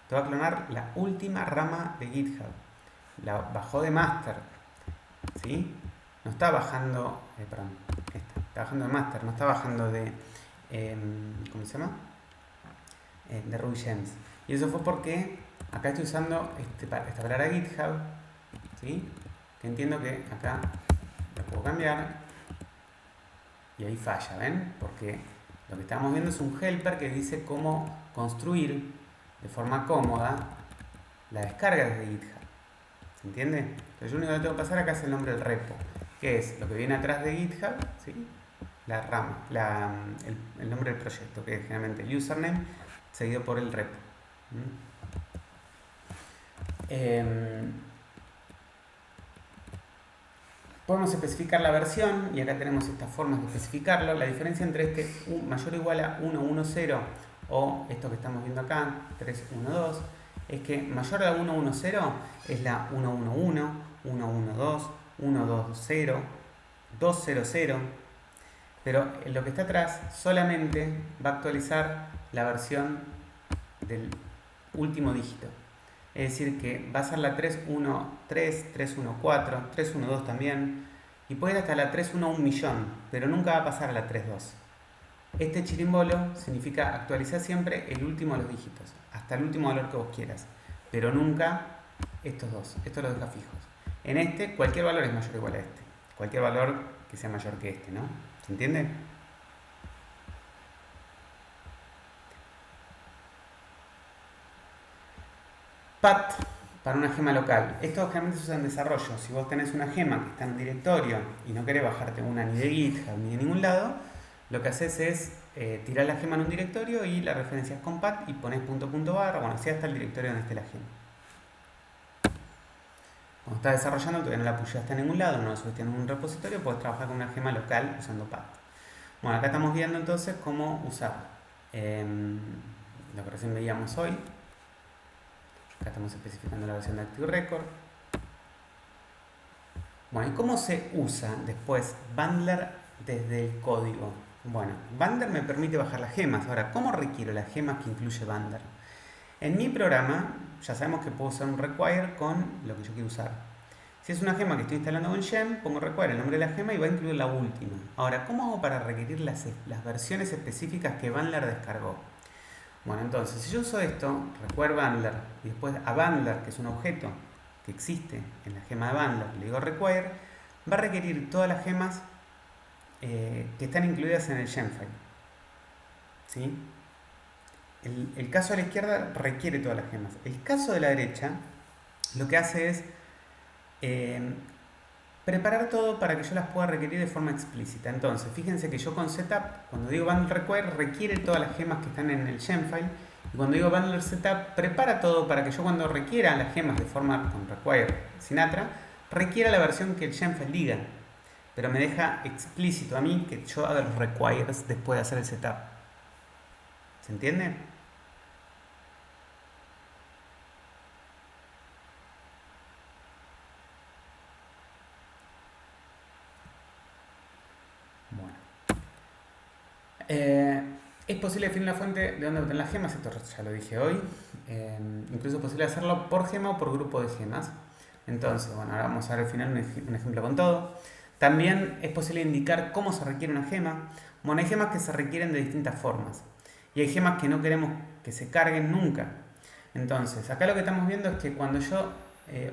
Te va a clonar la última rama de GitHub. La bajó de master, ¿sí? No está bajando, está bajando de master, no está bajando de, ¿cómo se llama? De Ruby Gems. Y eso fue porque acá estoy usando esta palabra GitHub, ¿sí? Que entiendo que acá la puedo cambiar y ahí falla, ¿ven? Porque lo que estamos viendo es un helper que dice cómo construir de forma cómoda la descarga desde GitHub. ¿Se entiende? Entonces yo lo único que tengo que pasar acá es el nombre del repo, que es lo que viene atrás de GitHub, ¿sí? La rama, el nombre del proyecto, que es generalmente el username seguido por el repo. Podemos especificar la versión y acá tenemos estas formas de especificarlo. La diferencia entre este mayor o igual a 1.1.0 o esto que estamos viendo acá, 3.1.2, es que mayor a 1.1.0 es la 1.1.1, 1.1.2, 1.2.0, 2.0.0, pero lo que está atrás solamente va a actualizar la versión del último dígito. Es decir, que va a ser la 3.1.3, 3.1.4, 3.1.2 también, y puede ir hasta la 3.1.1 millón, pero nunca va a pasar a la 3.2. Este chirimbolo significa actualizar siempre el último de los dígitos, hasta el último valor que vos quieras, pero nunca estos dos, esto lo deja fijos. En este, cualquier valor es mayor o igual a este, cualquier valor que sea mayor que este, ¿no? ¿Se entiende? Path para una gema local. Esto generalmente se usa en desarrollo. Si vos tenés una gema que está en un directorio y no querés bajarte una ni de GitHub ni de ningún lado, lo que haces es tirar la gema en un directorio y la referencias con path y pones ..barra, bueno, así hasta el directorio donde esté la gema. Cuando estás desarrollando todavía no la pusiste en ningún lado, no la subiste en un repositorio, puedes trabajar con una gema local usando path. Bueno, acá estamos viendo entonces cómo usar lo que recién veíamos hoy. Acá estamos especificando la versión de Active Record. Bueno, ¿y cómo se usa después Bundler desde el código? Bueno, Bundler me permite bajar las gemas. Ahora, ¿cómo requiero las gemas que incluye Bundler? En mi programa, ya sabemos que puedo usar un require con lo que yo quiero usar. Si es una gema que estoy instalando con Gem, pongo require el nombre de la gema y va a incluir la última. Ahora, ¿cómo hago para requerir las versiones específicas que Bundler descargó? Bueno, entonces, si yo uso esto, require Bundler, y después a Bundler, que es un objeto que existe en la gema de Bundler, le digo require, va a requerir todas las gemas que están incluidas en el Gemfile. ¿Sí? El caso de la izquierda requiere todas las gemas. El caso de la derecha lo que hace es preparar todo para que yo las pueda requerir de forma explícita. Entonces, fíjense que yo con setup, cuando digo bundle require, requiere todas las gemas que están en el Gemfile. Y cuando digo bundler setup, prepara todo para que yo cuando requiera las gemas de forma con require Sinatra, requiera la versión que el Gemfile diga. Pero me deja explícito a mí que yo haga los requires después de hacer el setup. ¿Se entiende? Bueno. Es posible definir la fuente de dónde obtener las gemas, esto ya lo dije hoy. Incluso es posible hacerlo por gema o por grupo de gemas. Entonces, bueno, ahora vamos a ver al final un ejemplo con todo. También es posible indicar cómo se requiere una gema. Bueno, hay gemas que se requieren de distintas formas. Y hay gemas que no queremos que se carguen nunca. Entonces, acá lo que estamos viendo es que cuando yo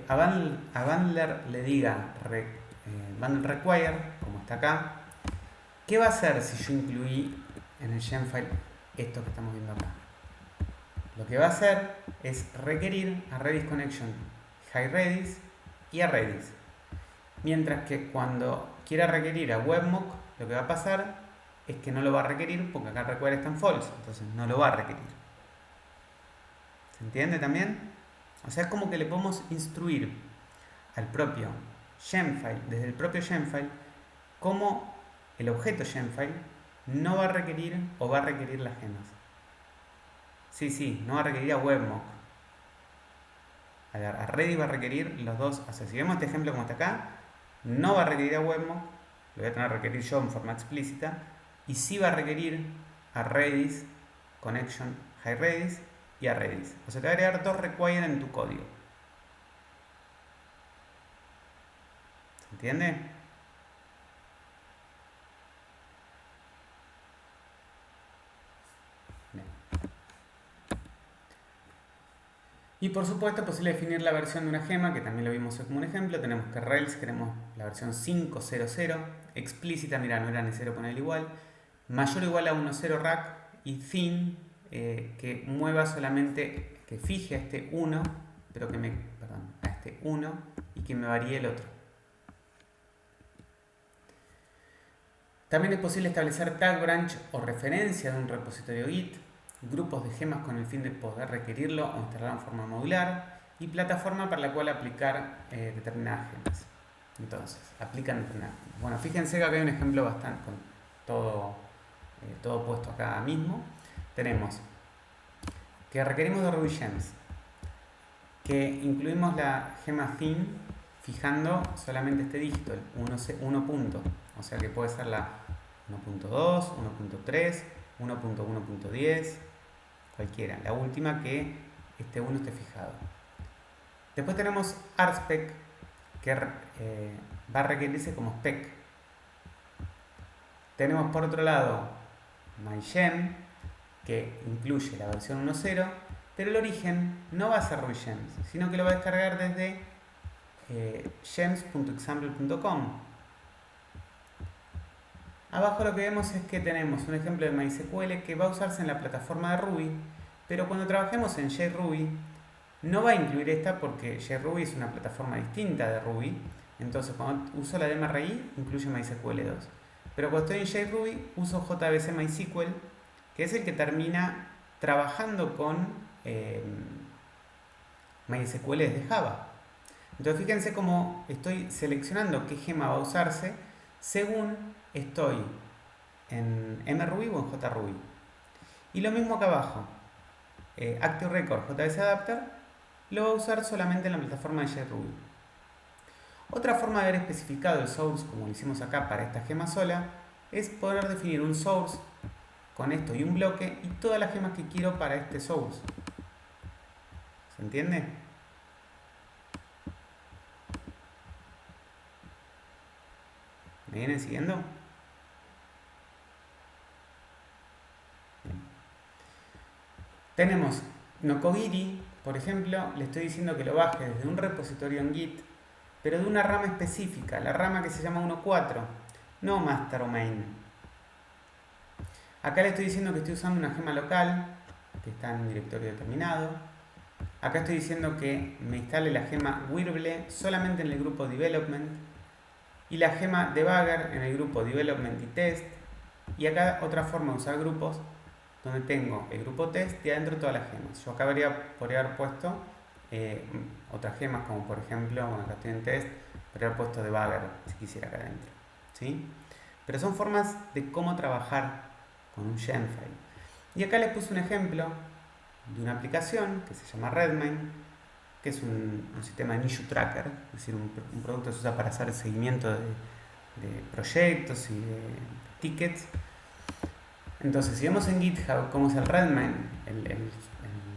a Bundler le diga bundle require, como está acá, ¿qué va a hacer si yo incluí en el Gemfile esto que estamos viendo acá? Lo que va a hacer es requerir a Redis Connection High Redis y a Redis. Mientras que cuando quiera requerir a Webmock, lo que va a pasar es que no lo va a requerir porque acá require está en false, entonces no lo va a requerir. ¿Se entiende también? O sea, es como que le podemos instruir al propio Gemfile, desde el propio Gemfile, cómo el objeto Gemfile no va a requerir o va a requerir las gemas. Sí, no va a requerir a Webmock. A Redis va a requerir los dos. O sea, si vemos este ejemplo como está acá, no va a requerir a Webmock, lo voy a tener que requerir yo en forma explícita, y sí va a requerir a Redis, Connection High Redis y a Redis. O sea, te va a agregar dos require en tu código. ¿Se entiende? Bien. Y por supuesto es posible definir la versión de una gema, que también lo vimos como un ejemplo. Tenemos que Rails queremos la versión 5.0.0, explícita, mira, no era necesario poner igual, mayor o igual a 1.0 rack, y thin, que mueva solamente, que fije a este 1, pero que a este 1 y que me varíe el otro. También es posible establecer tag branch o referencia de un repositorio Git, grupos de gemas con el fin de poder requerirlo o instalarlo en forma modular, y plataforma para la cual aplicar determinadas gemas. Entonces, aplican determinadas gemas. Bueno, fíjense que acá hay un ejemplo bastante con todo puesto acá mismo. Tenemos que requerimos de Ruby Gems, que incluimos la gema thin fijando solamente este dígito, el 1 punto. O sea que puede ser la 1.2, 1.3, 1.1.10, cualquiera. La última que este 1 esté fijado. Después tenemos rspec, que va a requerirse como spec. Tenemos por otro lado mygem, que incluye la versión 1.0, pero el origen no va a ser RubyGems, sino que lo va a descargar desde gems.example.com. Abajo lo que vemos es que tenemos un ejemplo de MySQL que va a usarse en la plataforma de Ruby, pero cuando trabajemos en JRuby no va a incluir esta porque JRuby es una plataforma distinta de Ruby. Entonces cuando uso la DMRI incluye MySQL 2. Pero cuando estoy en JRuby uso JBC MySQL, que es el que termina trabajando con MySQL desde Java. Entonces fíjense cómo estoy seleccionando qué gema va a usarse según estoy en mRuby o en JRuby. Y lo mismo acá abajo. Active Record JBC Adapter lo va a usar solamente en la plataforma de JRuby. Otra forma de haber especificado el source, como lo hicimos acá para esta gema sola, es poder definir un source con esto y un bloque y todas las gemas que quiero para este source. ¿Se entiende? ¿Me vienen siguiendo? Bien. Tenemos Nokogiri, por ejemplo, le estoy diciendo que lo baje desde un repositorio en Git, pero de una rama específica, la rama que se llama 1.4, no master o main. Acá le estoy diciendo que estoy usando una gema local, que está en un directorio determinado. Acá estoy diciendo que me instale la gema Wirble solamente en el grupo Development y la gema Debugger en el grupo Development y Test. Y acá otra forma de usar grupos donde tengo el grupo Test y adentro todas las gemas. Yo acá podría haber puesto otras gemas como por ejemplo, bueno, acá estoy en Test, podría haber puesto Debugger si quisiera acá adentro, ¿sí? Pero son formas de cómo trabajar con un Gemfile. Y acá les puse un ejemplo de una aplicación que se llama Redmine, que es un sistema de issue tracker, es decir, un producto que se usa para hacer seguimiento de proyectos y de tickets. Entonces, si vemos en GitHub cómo es el Redmine, el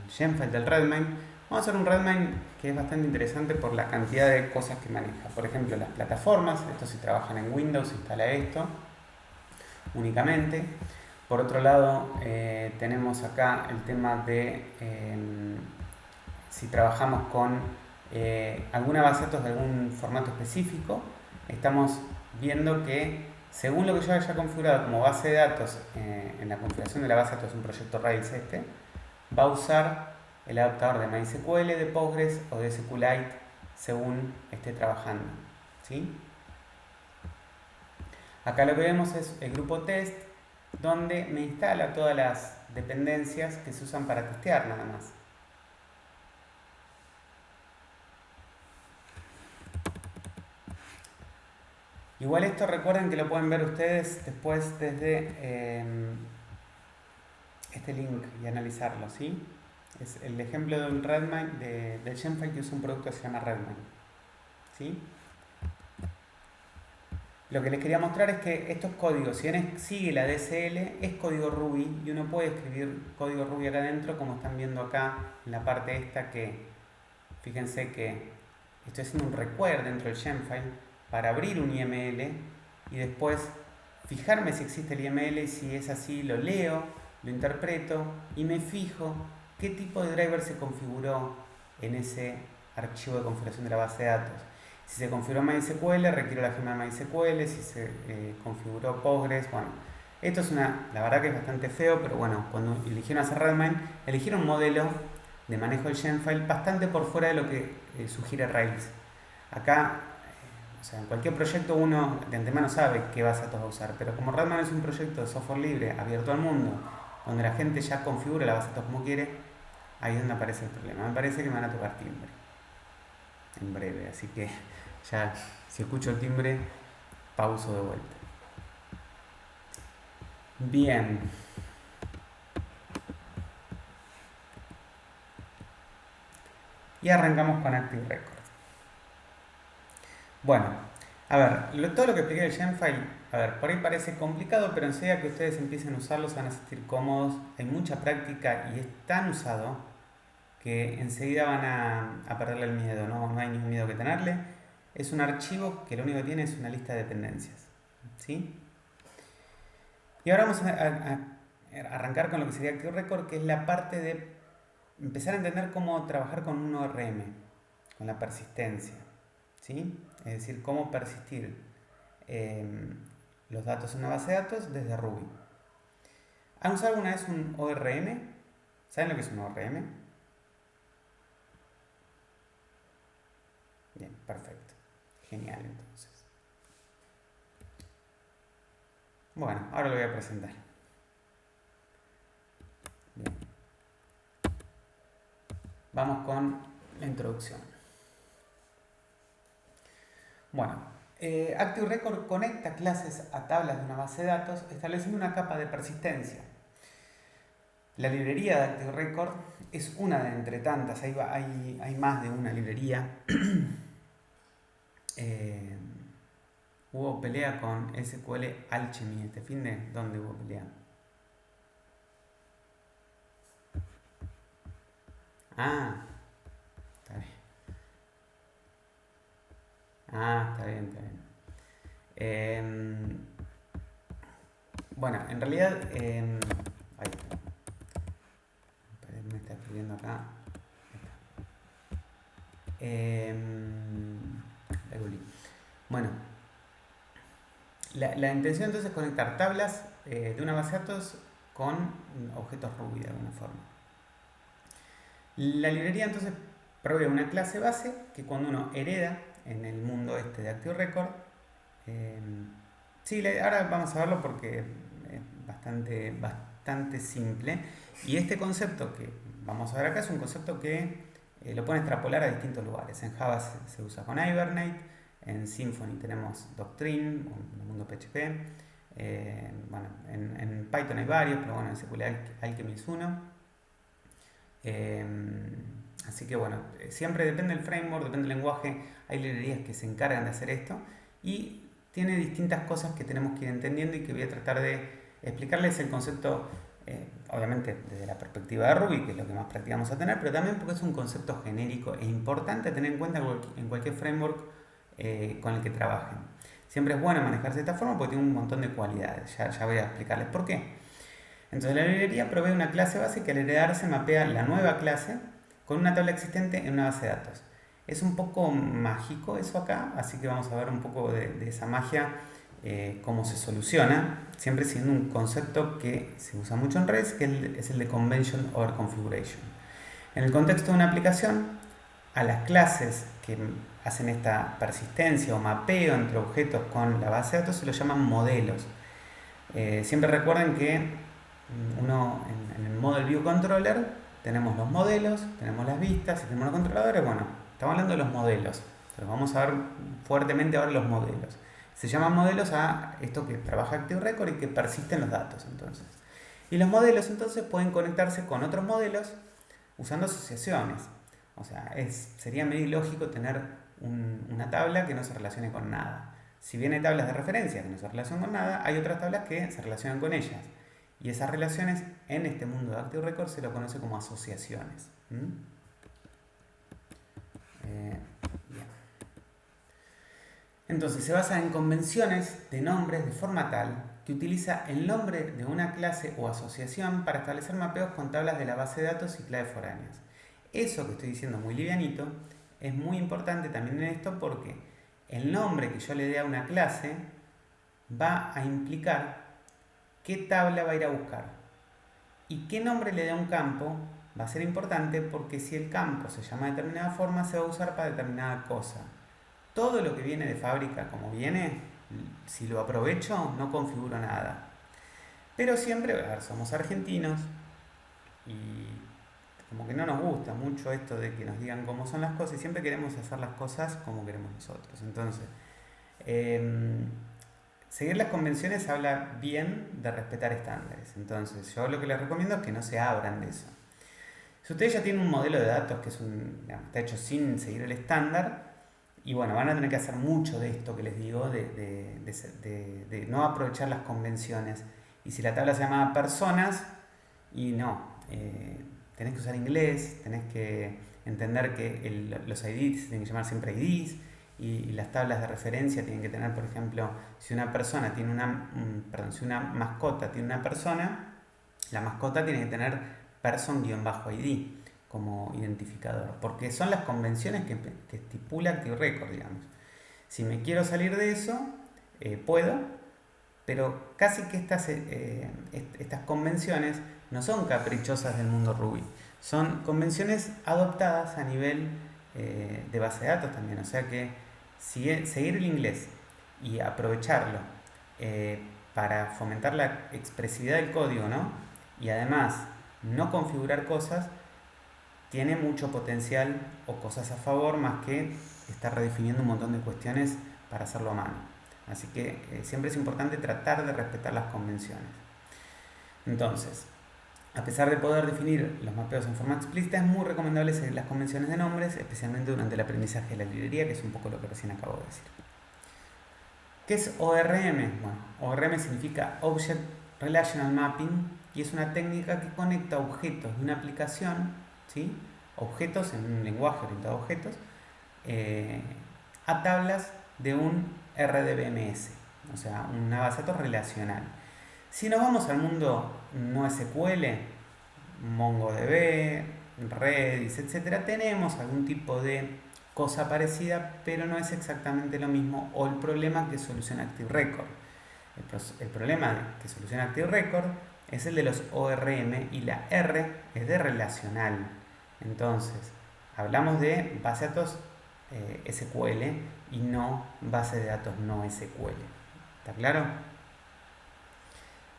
Gemfile del Redmine, vamos a hacer un Redmine que es bastante interesante por la cantidad de cosas que maneja. Por ejemplo, las plataformas, esto si trabajan en Windows, instala esto únicamente. Por otro lado, tenemos acá el tema de si trabajamos con alguna base de datos de algún formato específico, estamos viendo que según lo que yo haya configurado como base de datos en la configuración de la base de datos, un proyecto Rails va a usar el adaptador de MySQL, de Postgres o de SQLite según esté trabajando, ¿sí? Acá lo que vemos es el grupo test donde me instala todas las dependencias que se usan para testear nada más. Igual esto recuerden que lo pueden ver ustedes después desde este link y analizarlo, ¿sí? Es el ejemplo de un Redmine, del Genfile que usa un producto que se llama Redmine, ¿sí? Lo que les quería mostrar es que estos códigos, si bien sigue la DSL, es código Ruby y uno puede escribir código Ruby acá adentro, como están viendo acá en la parte esta, que fíjense que estoy haciendo un require dentro del Genfile para abrir un IML y después fijarme si existe el IML y si es así lo leo, lo interpreto y me fijo qué tipo de driver se configuró en ese archivo de configuración de la base de datos. Si se configuró MySQL, requiero la gema de MySQL. Si se configuró Postgres, bueno, esto es la verdad que es bastante feo, pero bueno, cuando eligieron hacer Redmine, eligieron un modelo de manejo del Genfile bastante por fuera de lo que sugiere Rails. Acá, o sea, en cualquier proyecto uno de antemano sabe qué base de datos va a usar, pero como Redmine es un proyecto de software libre, abierto al mundo, donde la gente ya configura la base de datos como quiere, ahí es donde aparece el problema. Me parece que me van a tocar timbre en breve, así que ya si escucho el timbre, pauso de vuelta. Bien. Y arrancamos con Active Record. Bueno, a ver, todo lo que expliqué del Genfile, a ver, por ahí parece complicado, pero enseguida que ustedes empiecen a usarlo se van a sentir cómodos. Hay mucha práctica y es tan usado que enseguida van a perderle el miedo, no hay ningún miedo que tenerle. Es un archivo que lo único que tiene es una lista de dependencias, ¿sí? Y ahora vamos a arrancar con lo que sería Active Record, que es la parte de empezar a entender cómo trabajar con un ORM, con la persistencia, ¿sí? Es decir, cómo persistir los datos en una base de datos desde Ruby. ¿Han usado alguna vez un ORM? ¿Saben lo que es un ORM? Bien, perfecto. Genial, entonces. Bueno, ahora lo voy a presentar. Bien. Vamos con la introducción. Bueno, Active Record conecta clases a tablas de una base de datos estableciendo una capa de persistencia. La librería de Active Record es una de entre tantas, hay más de una librería. Hubo pelea con SQL Alchemy este fin de. ¿Dónde hubo pelea? Ah, está bien. Está bien, está bien. Bueno, en realidad. Ahí está. Me está escribiendo acá. Bueno, la intención entonces es conectar tablas de una base de datos con objetos Ruby de alguna forma. La librería entonces provee una clase base que cuando uno hereda en el mundo este de Active Record, sí, ahora vamos a verlo porque es bastante simple. Y este concepto que vamos a ver acá es un concepto que lo pueden extrapolar a distintos lugares. En Java se usa con Hibernate, en Symfony tenemos Doctrine, en el mundo PHP. Bueno, en Python hay varios, pero bueno, en SQL Alchemy es uno. Así que bueno, siempre depende del framework, depende del lenguaje. Hay librerías que se encargan de hacer esto y tiene distintas cosas que tenemos que ir entendiendo y que voy a tratar de explicarles el concepto, obviamente desde la perspectiva de Ruby, que es lo que más práctica vamos a tener, pero también porque es un concepto genérico e importante a tener en cuenta en cualquier framework con el que trabajen. Siempre es bueno manejarse de esta forma porque tiene un montón de cualidades. Ya voy a explicarles por qué. Entonces la librería provee una clase base que al heredarse mapea la nueva clase con una tabla existente en una base de datos. Es un poco mágico eso acá, así que vamos a ver un poco de esa magia, cómo se soluciona, siempre siendo un concepto que se usa mucho en Rails, que es el de Convention over Configuration. En el contexto de una aplicación, a las clases que hacen esta persistencia o mapeo entre objetos con la base de datos se los llaman modelos. Siempre recuerden que uno en el Model View Controller tenemos los modelos, tenemos las vistas y tenemos los controladores. Bueno, estamos hablando de los modelos. Pero vamos a ver fuertemente ahora los modelos. Se llaman modelos a esto que trabaja Active Record y que persisten los datos, entonces. Y los modelos entonces pueden conectarse con otros modelos usando asociaciones. O sea, sería medio ilógico tener una tabla que no se relacione con nada. Si bien hay tablas de referencia que no se relacionan con nada, hay otras tablas que se relacionan con ellas. Y esas relaciones en este mundo de Active Record se lo conoce como asociaciones. Bien. Entonces se basa en convenciones de nombres de forma tal que utiliza el nombre de una clase o asociación para establecer mapeos con tablas de la base de datos y claves foráneas. Eso que estoy diciendo muy livianito es muy importante también en esto porque el nombre que yo le dé a una clase va a implicar qué tabla va a ir a buscar. Y qué nombre le dé a un campo va a ser importante porque si el campo se llama de determinada forma se va a usar para determinada cosa. Todo lo que viene de fábrica como viene, si lo aprovecho no configuro nada. Pero siempre, a ver, somos argentinos y como que no nos gusta mucho esto de que nos digan cómo son las cosas y siempre queremos hacer las cosas como queremos nosotros. Entonces, seguir las convenciones habla bien de respetar estándares. Entonces, yo lo que les recomiendo es que no se abran de eso. Si ustedes ya tienen un modelo de datos que está hecho sin seguir el estándar, y bueno, van a tener que hacer mucho de esto que les digo, de no aprovechar las convenciones. Y si la tabla se llama personas, y no, tenés que usar inglés, tenés que entender que los IDs tienen que llamar siempre IDs, y las tablas de referencia tienen que tener, por ejemplo, si una persona tiene si una mascota tiene una persona, la mascota tiene que tener person-id como identificador, porque son las convenciones que estipula Active Record, digamos. Si me quiero salir de eso, puedo, pero casi que estas convenciones no son caprichosas del mundo Ruby, son convenciones adoptadas a nivel de base de datos también, o sea que seguir el inglés y aprovecharlo para fomentar la expresividad del código, ¿no? Y además no configurar cosas tiene mucho potencial o cosas a favor más que estar redefiniendo un montón de cuestiones para hacerlo a mano. Así que siempre es importante tratar de respetar las convenciones. Entonces, a pesar de poder definir los mapeos en forma explícita, es muy recomendable seguir las convenciones de nombres, especialmente durante el aprendizaje de la librería, que es un poco lo que recién acabo de decir. ¿Qué es ORM? Bueno, ORM significa Object Relational Mapping y es una técnica que conecta objetos de una aplicación, ¿sí? Objetos en un lenguaje orientado a objetos, a tablas de un RDBMS, o sea, una base de datos relacional. Si nos vamos al mundo no SQL, MongoDB, Redis, etc., tenemos algún tipo de cosa parecida, pero no es exactamente lo mismo o el problema que soluciona Active Record. El problema que soluciona Active Record es el de los ORM y la R es de relacional. Entonces, hablamos de base de datos SQL y no base de datos no SQL. ¿Está claro?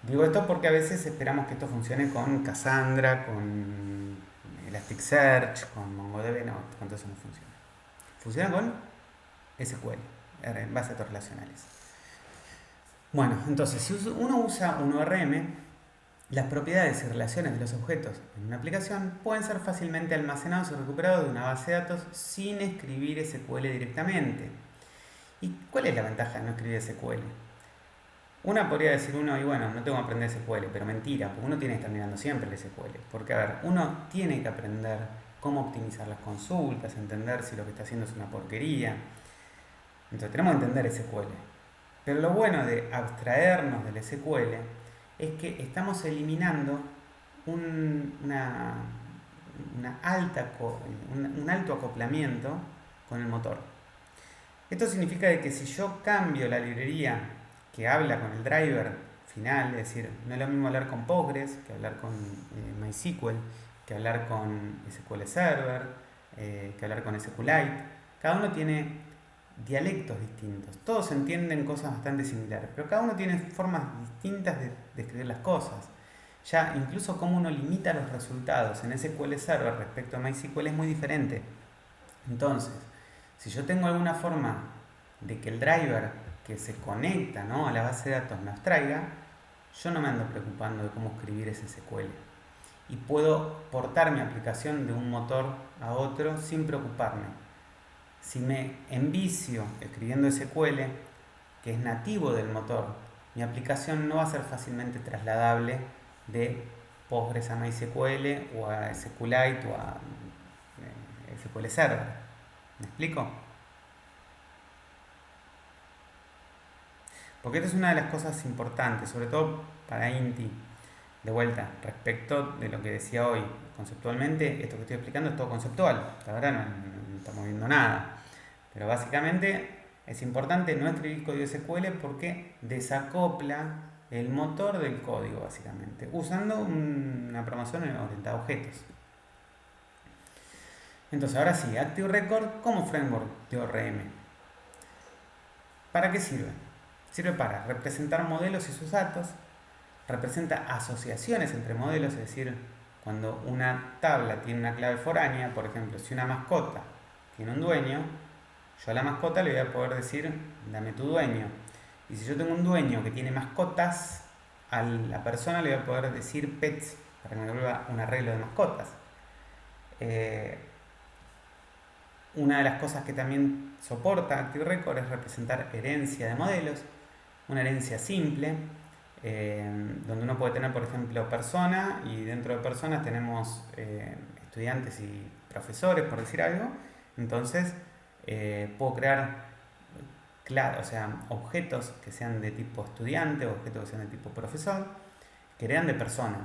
Digo esto porque a veces esperamos que esto funcione con Cassandra, con Elasticsearch, con MongoDB. No, con todo eso no funciona. Funciona con SQL, base de datos relacionales. Bueno, entonces, si uno usa un ORM, las propiedades y relaciones de los objetos en una aplicación pueden ser fácilmente almacenados y recuperados de una base de datos sin escribir SQL directamente. ¿Y cuál es la ventaja de no escribir SQL? Una podría decir y bueno, no tengo que aprender SQL, pero mentira, porque uno tiene que estar mirando siempre el SQL. Porque, a ver, uno tiene que aprender cómo optimizar las consultas, entender si lo que está haciendo es una porquería. Entonces tenemos que entender SQL. Pero lo bueno de abstraernos del SQL es que estamos eliminando un alto acoplamiento con el motor. Esto significa que si yo cambio la librería que habla con el driver final, es decir, no es lo mismo hablar con Postgres que hablar con MySQL, que hablar con SQL Server, que hablar con SQLite. Cada uno tiene dialectos distintos. Todos entienden cosas bastante similares, pero cada uno tiene formas distintas de escribir las cosas. Ya incluso cómo uno limita los resultados en SQL Server respecto a MySQL es muy diferente. Entonces, si yo tengo alguna forma de que el driver que se conecta, ¿no?, a la base de datos me abstraiga, yo no me ando preocupando de cómo escribir ese SQL. Y puedo portar mi aplicación de un motor a otro sin preocuparme. Si me envicio escribiendo SQL, que es nativo del motor, mi aplicación no va a ser fácilmente trasladable de Postgres a MySQL o a SQLite o a SQL Server. ¿Me explico? Porque esta es una de las cosas importantes, sobre todo para Inti. De vuelta, respecto de lo que decía hoy, conceptualmente, esto que estoy explicando es todo conceptual. La verdad no estamos viendo nada. Pero básicamente es importante no escribir código SQL porque desacopla el motor del código, básicamente, usando una programación orientada a objetos. Entonces, ahora sí, Active Record como framework de ORM. ¿Para qué sirve? Sirve para representar modelos y sus datos, representa asociaciones entre modelos, es decir, cuando una tabla tiene una clave foránea, por ejemplo, si una mascota tiene un dueño, yo a la mascota le voy a poder decir, dame tu dueño. Y si yo tengo un dueño que tiene mascotas, a la persona le voy a poder decir pets, para que me devuelva un arreglo de mascotas. Una de las cosas que también soporta Active Record es representar herencia de modelos, una herencia simple, donde uno puede tener, por ejemplo, persona, y dentro de personas tenemos estudiantes y profesores, por decir algo. Entonces puedo crear objetos que sean de tipo estudiante, objetos que sean de tipo profesor, que eran de persona.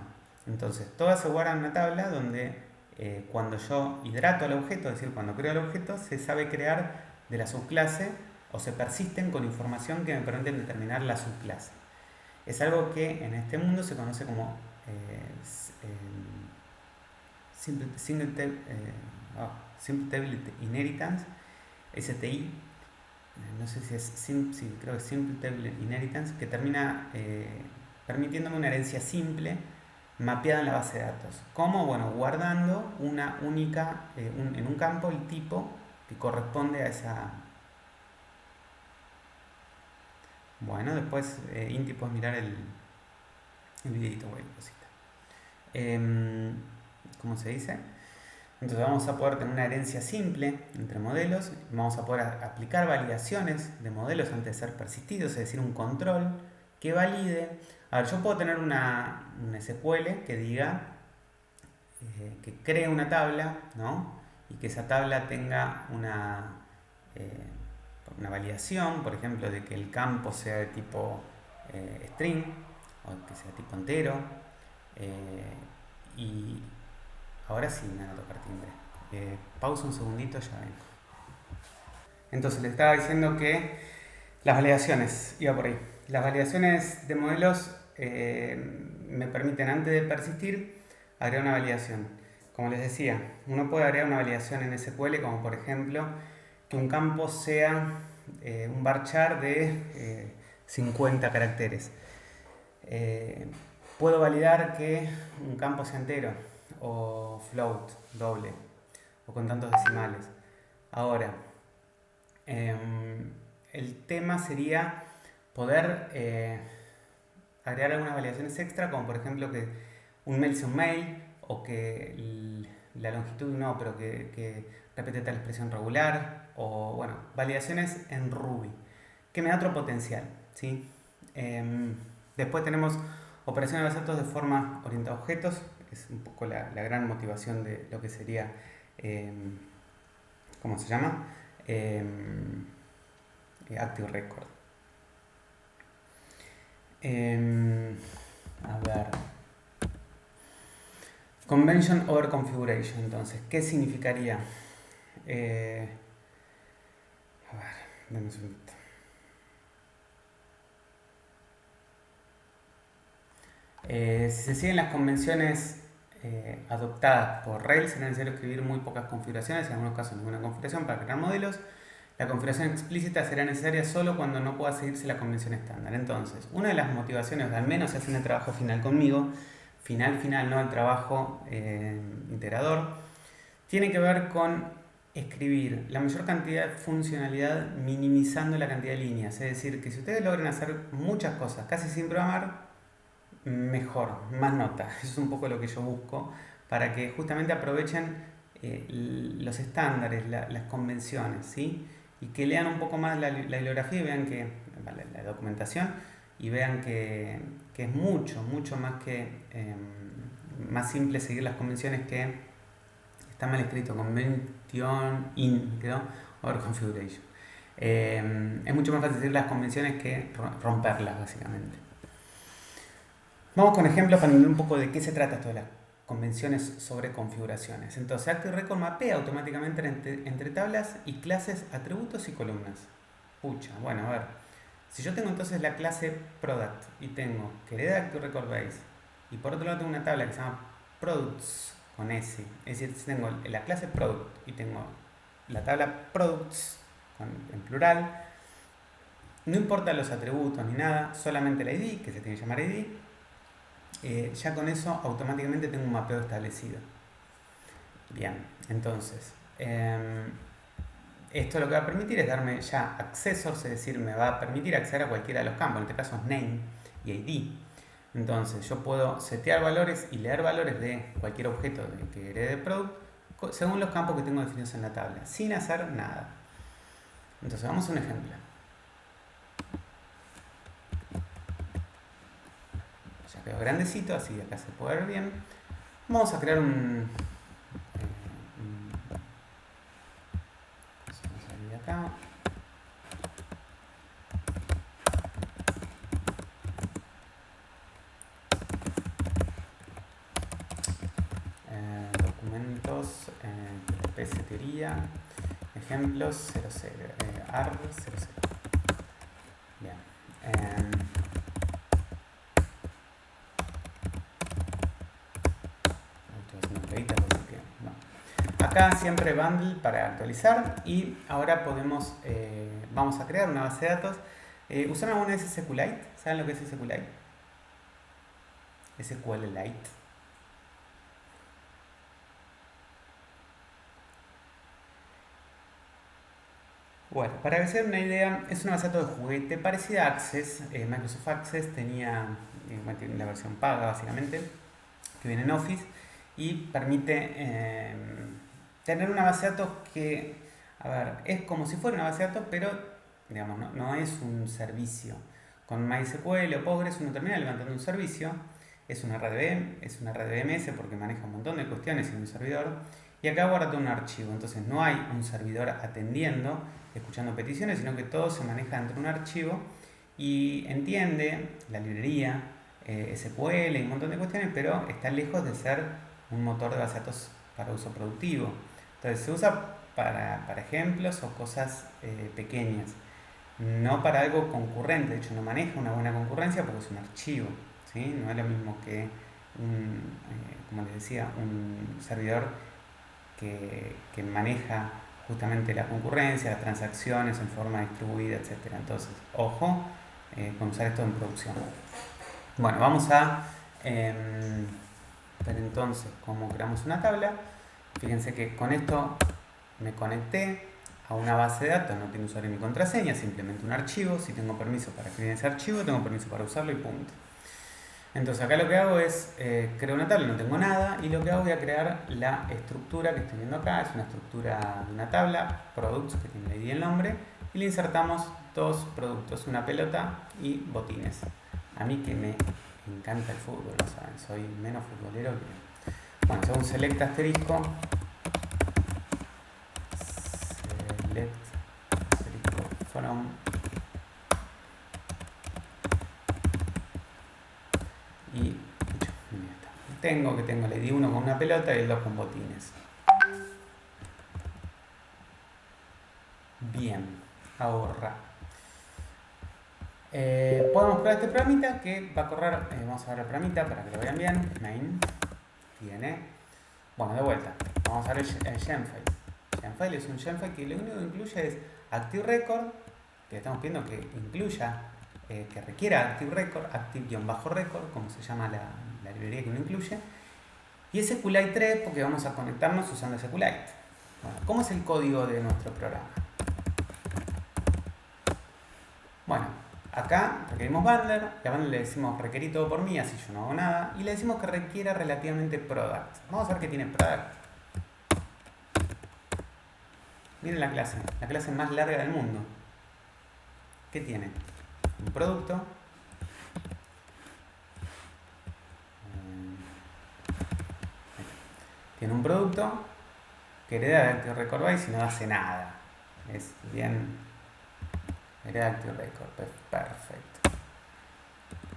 Entonces todas se guardan en una tabla donde cuando yo hidrato al objeto, es decir, cuando creo el objeto, se sabe crear de la subclase o se persisten con información que me permiten determinar la subclase. Es algo que en este mundo se conoce como Simple Table Inheritance, STI. No sé si es creo que es Simple Table Inheritance, que termina permitiéndome una herencia simple mapeada en la base de datos. ¿Cómo? Bueno, guardando una única, en un campo el tipo que corresponde a esa. Bueno, después Inti puedes mirar el videito, cualquier cosita. ¿Cómo se dice? Entonces vamos a poder tener una herencia simple entre modelos, vamos a poder aplicar validaciones de modelos antes de ser persistidos, es decir, un control que valide. A ver, yo puedo tener una SQL que diga, que cree una tabla, ¿no?, y que esa tabla tenga una validación, por ejemplo, de que el campo sea de tipo string o que sea tipo entero. Y ahora sí me van a tocar timbre. Pausa un segundito, ya vengo. Entonces le estaba diciendo que las validaciones, iba por ahí. Las validaciones de modelos me permiten, antes de persistir, agregar una validación. Como les decía, uno puede agregar una validación en SQL, como por ejemplo que un campo sea un varchar de 50 caracteres. Puedo validar que un campo sea entero, o float, doble, o con tantos decimales. Ahora, el tema sería poder agregar algunas validaciones extra, como por ejemplo que un mail sea un mail, o que la longitud no, pero que repite tal expresión regular, o bueno, validaciones en Ruby, que me da otro potencial, ¿sí? Después tenemos operaciones de base de datos de forma orientada a objetos, que es un poco la gran motivación de lo que sería, ¿cómo se llama? Active Record. A ver. Convention over configuration, entonces, ¿qué significaría? A ver, dame un segundito. Si se siguen las convenciones adoptadas por Rails, será necesario escribir muy pocas configuraciones, en algunos casos ninguna configuración para crear modelos. La configuración explícita será necesaria solo cuando no pueda seguirse la convención estándar. Entonces, una de las motivaciones, al menos si hacen el trabajo final conmigo, final, no el trabajo integrador, tiene que ver con escribir la mayor cantidad de funcionalidad minimizando la cantidad de líneas. Es decir, que si ustedes logran hacer muchas cosas casi sin programar, mejor, más nota. Eso es un poco lo que yo busco para que justamente aprovechen los estándares, las convenciones, ¿sí? Y que lean un poco más la bibliografía y vean que la documentación y vean que es mucho más que más simple seguir las convenciones que está mal escrito, convention in, ¿quedó? Over configuration. Es mucho más fácil seguir las convenciones que romperlas, básicamente. Vamos con ejemplos para entender un poco de qué se trata esto de las convenciones sobre configuraciones. Entonces, Active Record mapea automáticamente entre tablas y clases, atributos y columnas. Pucha, bueno, a ver. Si yo tengo entonces la clase Product y tengo que hereda Active Record Base y por otro lado tengo una tabla que se llama Products con S, es decir, si tengo la clase Product y tengo la tabla Products en plural, no importa los atributos ni nada, solamente el ID, que se tiene que llamar ID, ya con eso automáticamente tengo un mapeo establecido. Bien, entonces esto lo que va a permitir es darme ya accessors, es decir, me va a permitir acceder a cualquiera de los campos, en este caso es name y ID. Entonces yo puedo setear valores y leer valores de cualquier objeto que herede de product según los campos que tengo definidos en la tabla, sin hacer nada. Entonces vamos a un ejemplo. Ya quedó grandecito, así acá se puede ver bien. Vamos a crear un vamos a salir de acá. Documentos, TPS teoría, ejemplos 00, AR00. Bien. Acá siempre bundle para actualizar y ahora podemos, vamos a crear una base de datos. ¿Usaron alguna vez SQLite? ¿Saben lo que es SQLite? SQLite. Bueno, para hacer una idea, es una base de datos de juguete parecida a Access. Microsoft Access tenía la versión paga básicamente, que viene en Office y permite tener una base de datos que, a ver, es como si fuera una base de datos, pero digamos, no es un servicio. Con MySQL o Postgres uno termina levantando un servicio, es una red de BMS porque maneja un montón de cuestiones en un servidor, y acá guarda todo un archivo. Entonces no hay un servidor atendiendo, escuchando peticiones, sino que todo se maneja dentro de un archivo y entiende la librería, SQL y un montón de cuestiones, pero está lejos de ser un motor de base de datos para uso productivo. Entonces se usa para ejemplos o cosas pequeñas, no para algo concurrente. De hecho no maneja una buena concurrencia porque es un archivo, ¿sí? No es lo mismo que como les decía, un servidor que maneja justamente la concurrencia, las transacciones en forma distribuida, etc. Entonces, ojo con usar esto en producción. Bueno, vamos a ver entonces cómo creamos una tabla. Fíjense que con esto me conecté a una base de datos, no tengo usuario ni contraseña, simplemente un archivo. Si tengo permiso para escribir ese archivo, tengo permiso para usarlo y punto. Entonces acá lo que hago es creo una tabla, no tengo nada, y lo que hago voy a crear la estructura que estoy viendo acá. Es una estructura de una tabla, products, que tiene el ID y el nombre, y le insertamos dos productos, una pelota y botines. A mí que me encanta el fútbol, lo saben, soy menos futbolero que... Bueno, hago un select asterisco, select asterisco from, y tengo el ID 1 con una pelota y el 2 con botines. Bien, ahorra. Podemos probar este programita que va a correr. Vamos a ver el programita para que lo vean bien. Main tiene. Bueno, de vuelta. Vamos a ver el Gemfile. Shemfile es un Shemfile que lo único que incluye es Active Record, que estamos pidiendo que incluya, que requiera Active Record, Active-Record, como se llama la librería que uno incluye, y SQLite 3 porque vamos a conectarnos usando SQLite. Bueno, ¿cómo es el código de nuestro programa? Bueno, acá requerimos bundler, y a bundler le decimos requerí todo por mí, así yo no hago nada, y le decimos que requiera relativamente product. Vamos a ver qué tiene product. Miren la clase más larga del mundo. ¿Qué tiene? Un producto. Tiene un producto que hereda de Active Record Base y no hace nada. Es bien. Hereda Active Record. Perfecto.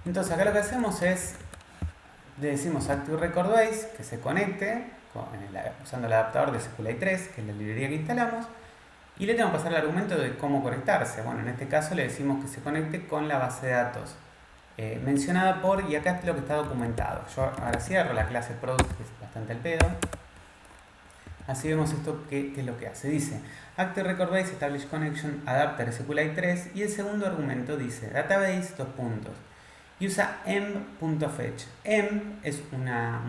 Entonces acá lo que hacemos es. Le decimos Active Record Base que se conecte usando el adaptador de SQLite 3, que es la librería que instalamos. Y le tengo que pasar el argumento de cómo conectarse. Bueno, en este caso le decimos que se conecte con la base de datos mencionada por, y acá es lo que está documentado. Yo ahora cierro la clase product, que es bastante al pedo. Así vemos esto que es lo que hace. Dice Active Record Base Establish Connection Adapter SQLite 3, y el segundo argumento dice database, dos puntos. Y usa emp.fetch. Emp es una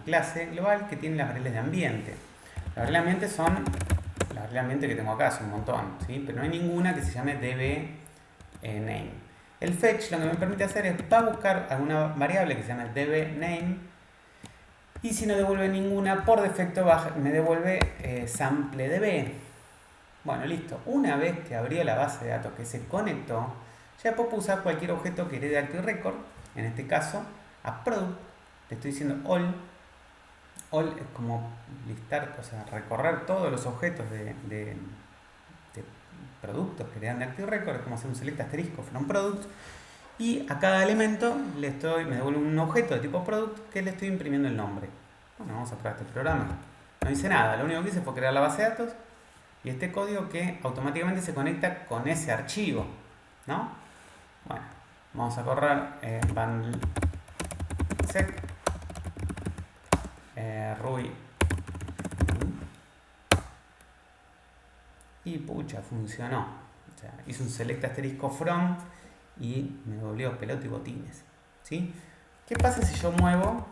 clase global que tiene las variables de ambiente. Las variables de ambiente son las variables de ambiente que tengo acá, son un montón, ¿sí? Pero no hay ninguna que se llame dbName. El fetch lo que me permite hacer es va a buscar alguna variable que se llame dbName, y si no devuelve ninguna, por defecto me devuelve sampledb. Bueno, listo. Una vez que abrió la base de datos, que se conectó, ya puedo usar cualquier objeto que herede Active Record. En este caso, a product le estoy diciendo all. All es como listar, o sea, recorrer todos los objetos de productos que heredan de Active Record. Es como hacer un select asterisco from product. Y a cada elemento me devuelve un objeto de tipo product que le estoy imprimiendo el nombre. Bueno, vamos a probar este programa. No hice nada, lo único que hice fue crear la base de datos y este código que automáticamente se conecta con ese archivo, ¿no? Bueno, vamos a correr bundle sec Ruby y pucha, funcionó. O sea, hice un select asterisco from y me devolvió pelota y botines, ¿sí? ¿Qué pasa si yo muevo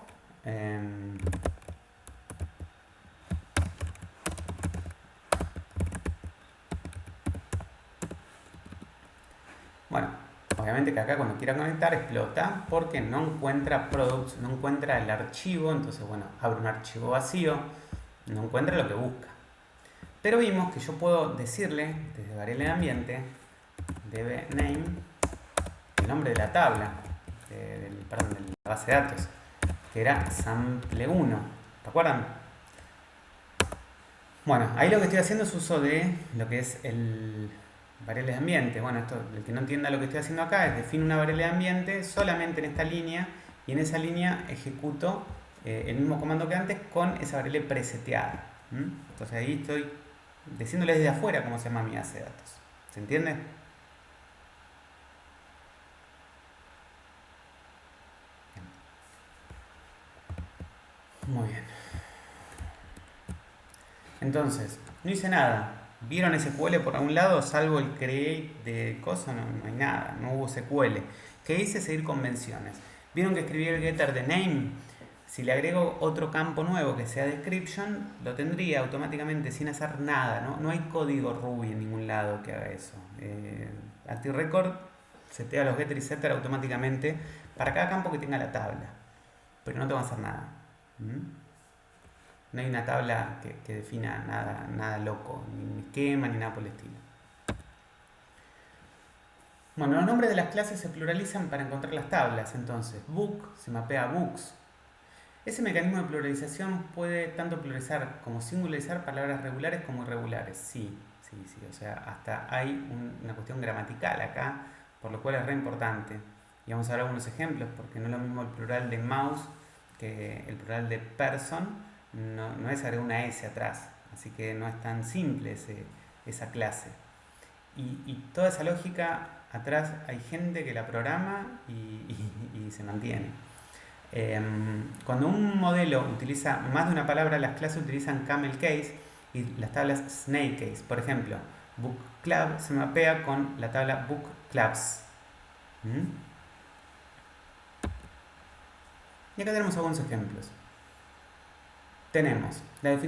bueno, obviamente que acá cuando quiera conectar explota porque no encuentra products, no encuentra el archivo, entonces bueno, abre un archivo vacío, no encuentra lo que busca. Pero vimos que yo puedo decirle desde variable de ambiente dbName el nombre de la tabla, de la base de datos, que era sample1. ¿Recuerdan? Bueno, ahí lo que estoy haciendo es uso de lo que es el variable de ambiente. Bueno, esto, el que no entienda lo que estoy haciendo acá es defino una variable de ambiente solamente en esta línea, y en esa línea ejecuto el mismo comando que antes con esa variable preseteada. Entonces ahí estoy diciéndole desde afuera cómo se llama mi base de datos. ¿Se entiende? Muy bien. Entonces, no hice nada. ¿Vieron SQL por algún lado? Salvo el create de cosas, no hay nada. No hubo SQL. ¿Qué hice? Seguir convenciones. ¿Vieron que escribí el getter de name? Si le agrego otro campo nuevo que sea description, lo tendría automáticamente sin hacer nada. No hay código Ruby en ningún lado que haga eso. Active Record setea los getter y setter automáticamente para cada campo que tenga la tabla. Pero no tengo que hacer nada. No hay una tabla que defina nada loco, ni esquema, ni nada por el estilo. Bueno, los nombres de las clases se pluralizan para encontrar las tablas. Entonces, book se mapea a books. Ese mecanismo de pluralización puede tanto pluralizar como singularizar palabras regulares como irregulares. Sí. O sea, hasta hay una cuestión gramatical acá, por lo cual es re importante. Y vamos a ver algunos ejemplos, porque no es lo mismo el plural de mouse que el plural de person. No es agregar una S atrás, así que no es tan simple esa clase. Y toda esa lógica atrás hay gente que la programa y se mantiene. Cuando un modelo utiliza más de una palabra, las clases utilizan camel case y las tablas snake case. Por ejemplo, book club se mapea con la tabla book clubs. Y acá tenemos algunos ejemplos. Tenemos las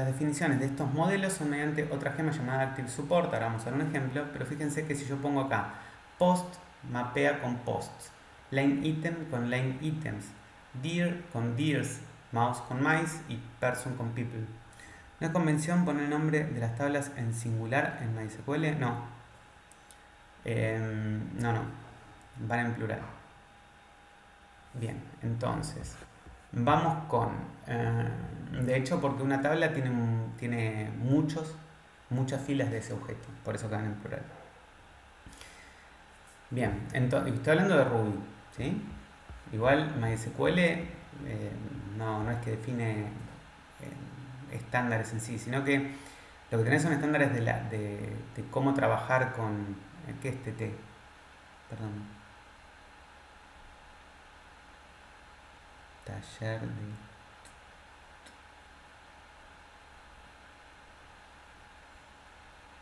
definiciones de estos modelos son mediante otra gema llamada Active Support. Ahora vamos a ver un ejemplo, pero fíjense que si yo pongo acá post, mapea con posts, line item con line items, deer con deers, mouse con mice y person con people. ¿No es convención poner el nombre de las tablas en singular en MySQL? No. No. Van en plural. Bien, entonces vamos con... de hecho, porque una tabla tiene muchas filas de ese objeto, por eso quedan en plural. Bien, entonces, estoy hablando de Ruby, ¿sí? Igual MySQL no es que define estándares en sí, sino que lo que tenés son estándares de cómo trabajar con... ¿Qué es TT? Perdón. Taller de...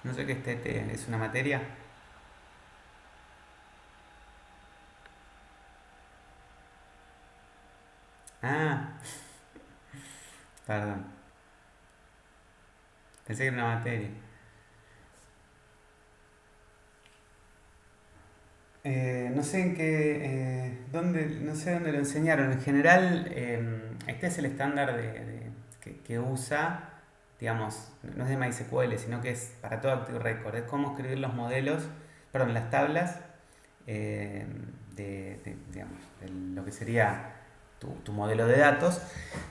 No sé qué es TT, ¿es una materia? Ah, perdón. Pensé que era una materia. No sé en qué, no sé dónde lo enseñaron. En general, este es el estándar que usa, digamos, no es de MySQL, sino que es para todo Active Record. Es cómo escribir los modelos, perdón, las tablas digamos, de lo que sería tu modelo de datos,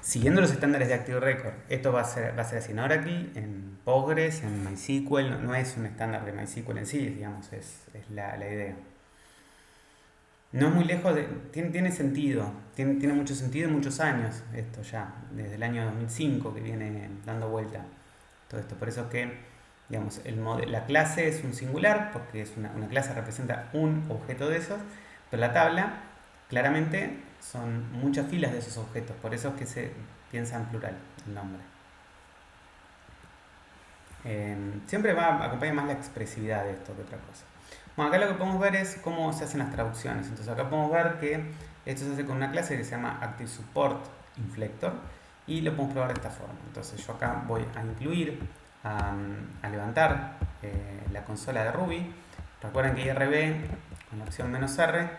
siguiendo los estándares de Active Record. Esto va a ser así en Oracle, en Postgres, en MySQL. No es un estándar de MySQL en sí, digamos, es la idea. No es muy lejos tiene sentido, tiene mucho sentido y muchos años esto ya, desde el año 2005 que viene dando vuelta todo esto. Por eso es que, digamos, la clase es un singular, porque es una clase representa un objeto de esos, pero la tabla claramente son muchas filas de esos objetos, por eso es que se piensa en plural el nombre. Siempre acompaña más la expresividad de esto que otra cosa. Bueno, acá lo que podemos ver es cómo se hacen las traducciones. Entonces acá podemos ver que esto se hace con una clase que se llama Active Support Inflector y lo podemos probar de esta forma. Entonces yo acá voy a incluir, a levantar la consola de Ruby. Recuerden que IRB con la opción "-r"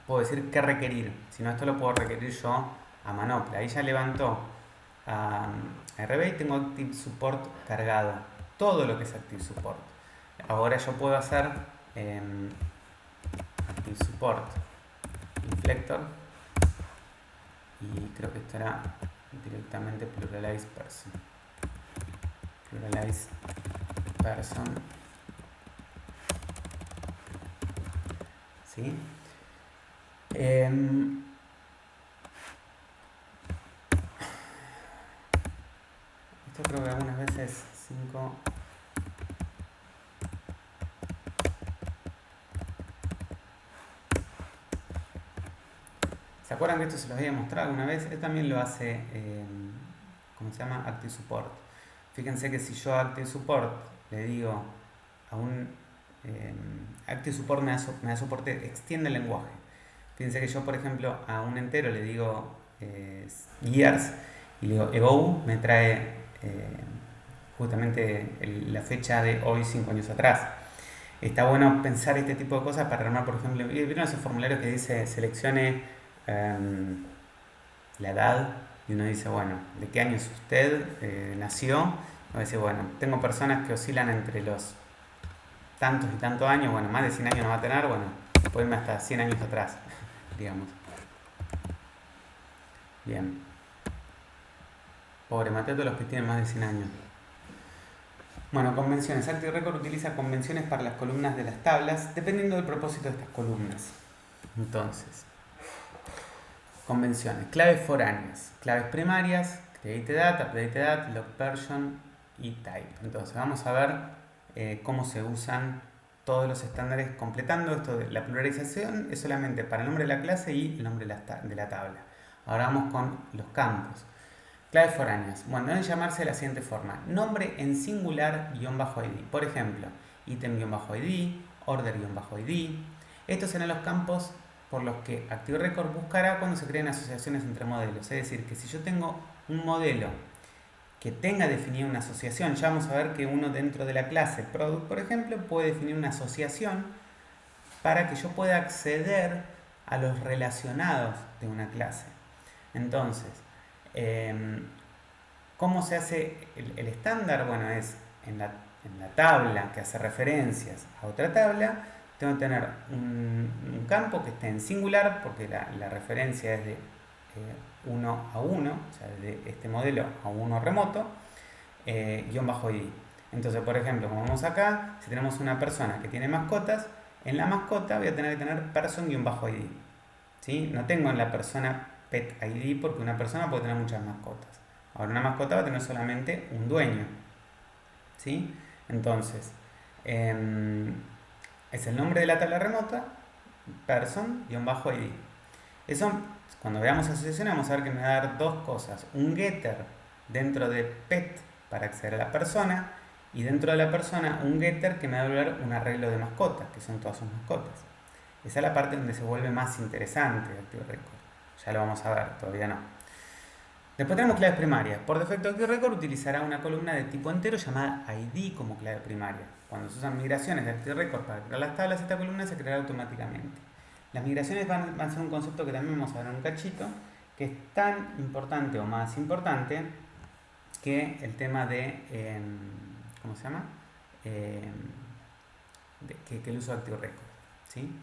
puedo decir qué requerir. Si no, esto lo puedo requerir yo a manopla. Ahí ya levanto a IRB y tengo Active Support cargado. Todo lo que es Active Support. Ahora yo puedo hacer Active Support Inflector y creo que esto era directamente Pluralize Person. Pluralize Person. ¿Sí? Esto creo que algunas veces 5... ¿Se acuerdan que esto se los había mostrado alguna vez? Él también lo hace, ¿cómo se llama? Active Support. Fíjense que si yo a Active Support le digo a un... Active Support me da soporte, extiende el lenguaje. Fíjense que yo, por ejemplo, a un entero le digo years y le digo ago, me trae justamente la fecha de hoy 5 años atrás. Está bueno pensar este tipo de cosas para armar, por ejemplo, ¿vieron esos formularios que dice seleccione la edad? Y uno dice, bueno, ¿de qué años usted nació? O dice, bueno, tengo personas que oscilan entre los tantos y tantos años, bueno, más de 100 años no va a tener, bueno, puedo irme hasta 100 años atrás, digamos. Bien. Pobre, maté a todos los que tienen más de 100 años. Bueno, convenciones. Active Record utiliza convenciones para las columnas de las tablas, dependiendo del propósito de estas columnas. Entonces, convenciones. Claves foráneas. Claves primarias, create data, update data, log version y type. Entonces, vamos a ver cómo se usan todos los estándares completando. Esto de la pluralización es solamente para el nombre de la clase y el nombre de la tabla. Ahora vamos con los campos. Claves foráneas. Bueno, deben llamarse de la siguiente forma. Nombre en singular _id. Por ejemplo, ítem-id, order-id. Estos serán los campos por los que Active Record buscará cuando se creen asociaciones entre modelos. Es decir, que si yo tengo un modelo que tenga definida una asociación, ya vamos a ver que uno dentro de la clase Product, por ejemplo, puede definir una asociación para que yo pueda acceder a los relacionados de una clase. Entonces, ¿cómo se hace el estándar? Bueno, es en la tabla que hace referencias a otra tabla, tengo que tener un campo que esté en singular, porque la referencia es de 1 a 1, o sea, de este modelo a uno remoto, _id. Entonces, por ejemplo, como vemos acá, si tenemos una persona que tiene mascotas, en la mascota voy a tener que tener person-id. ¿Sí? No tengo en la persona pet ID porque una persona puede tener muchas mascotas. Ahora una mascota va a tener solamente un dueño. ¿Sí? Entonces, es el nombre de la tabla remota, person-id. Eso, cuando veamos asociaciones, vamos a ver que me va a dar dos cosas. Un getter dentro de pet para acceder a la persona, y dentro de la persona un getter que me va a dar un arreglo de mascotas, que son todas sus mascotas. Esa es la parte donde se vuelve más interesante Active Record. Ya lo vamos a ver, todavía no. Después tenemos claves primarias. Por defecto Active Record utilizará una columna de tipo entero llamada ID como clave primaria. Cuando se usan migraciones de Active Record para crear las tablas, esta columna se creará automáticamente. Las migraciones van a ser un concepto que también vamos a ver en un cachito, que es tan importante o más importante que el tema de, ¿cómo se llama? Que el uso de Active Record. ¿Sí?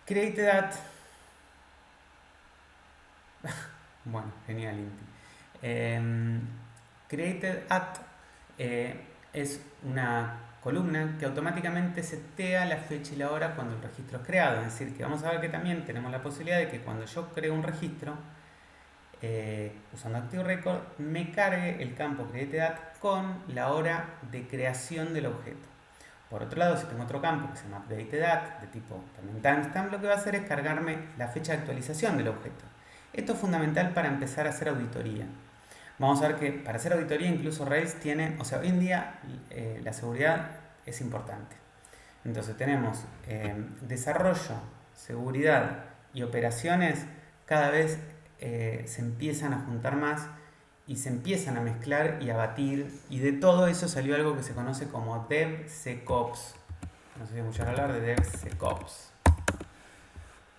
Created at. Bueno, genial, Inti. Created at es una columna que automáticamente setea la fecha y la hora cuando el registro es creado. Es decir, que vamos a ver que también tenemos la posibilidad de que cuando yo creo un registro, usando Active Record, me cargue el campo Created at con la hora de creación del objeto. Por otro lado, si tengo otro campo que se llama Updated at, de tipo también timestamp, lo que va a hacer es cargarme la fecha de actualización del objeto. Esto es fundamental para empezar a hacer auditoría. Vamos a ver que para hacer auditoría incluso Rails tiene, o sea, hoy en día la seguridad es importante. Entonces tenemos desarrollo, seguridad y operaciones cada vez se empiezan a juntar más y se empiezan a mezclar y a batir, y de todo eso salió algo que se conoce como DevSecOps. No sé si escucharon hablar de DevSecOps.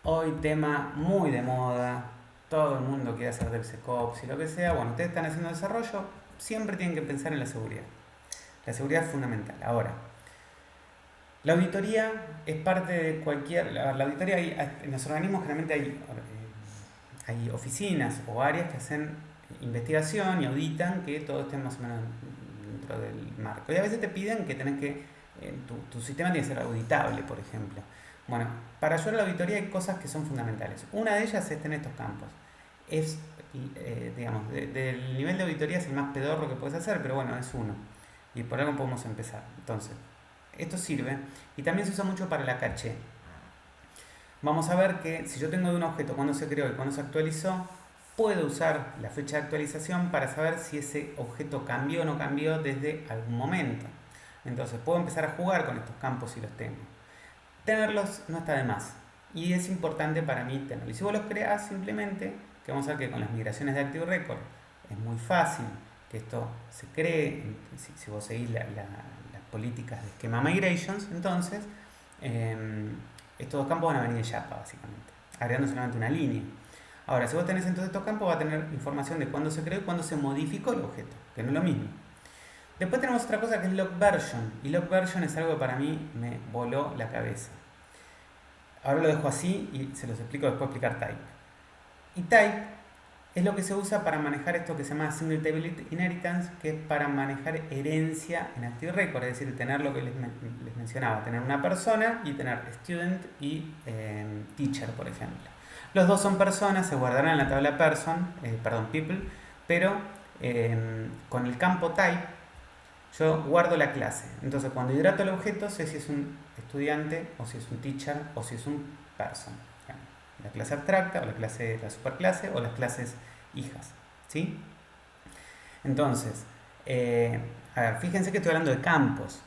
Hoy tema muy de moda, todo el mundo quiere hacer DevSecOps y lo que sea. Bueno, ustedes están haciendo desarrollo, siempre tienen que pensar en la seguridad. La seguridad es fundamental. Ahora, la auditoría es parte de cualquier... La auditoría, en los organismos generalmente hay oficinas o áreas que hacen investigación y auditan que todo esté más o menos dentro del marco. Y a veces te piden que tenés que... tu sistema tiene que ser auditable, por ejemplo. Bueno, para ayudar a la auditoría hay cosas que son fundamentales. Una de ellas es tener estos campos. Es, digamos, del nivel de auditoría es el más pedorro que puedes hacer, pero bueno, es uno. Y por algo podemos empezar. Entonces, esto sirve y también se usa mucho para la caché. Vamos a ver que si yo tengo de un objeto cuando se creó y cuando se actualizó, puedo usar la fecha de actualización para saber si ese objeto cambió o no cambió desde algún momento. Entonces puedo empezar a jugar con estos campos si los tengo. Tenerlos no está de más y es importante para mí tenerlos. Y si vos los creas simplemente, que vamos a ver que con las migraciones de Active Record es muy fácil que esto se cree, si vos seguís las políticas de esquema migrations, entonces estos dos campos van a venir de Java básicamente, agregando solamente una línea. Ahora, si vos tenés entonces estos campos, va a tener información de cuándo se creó y cuándo se modificó el objeto, que no es lo mismo. Después tenemos otra cosa que es log version, y log version es algo que para mí me voló la cabeza. Ahora lo dejo así y se los explico después explicar type. Y type es lo que se usa para manejar esto que se llama single table inheritance, que es para manejar herencia en Active Record, es decir, tener lo que les mencionaba, tener una persona y tener student y teacher, por ejemplo. Los dos son personas, se guardarán en la tabla people, pero con el campo type Yo guardo la clase. Entonces, cuando hidrato el objeto, sé si es un estudiante, o si es un teacher, o si es un person. La clase abstracta, o la superclase, o las clases hijas. ¿Sí? Entonces, a ver, fíjense que estoy hablando de campos.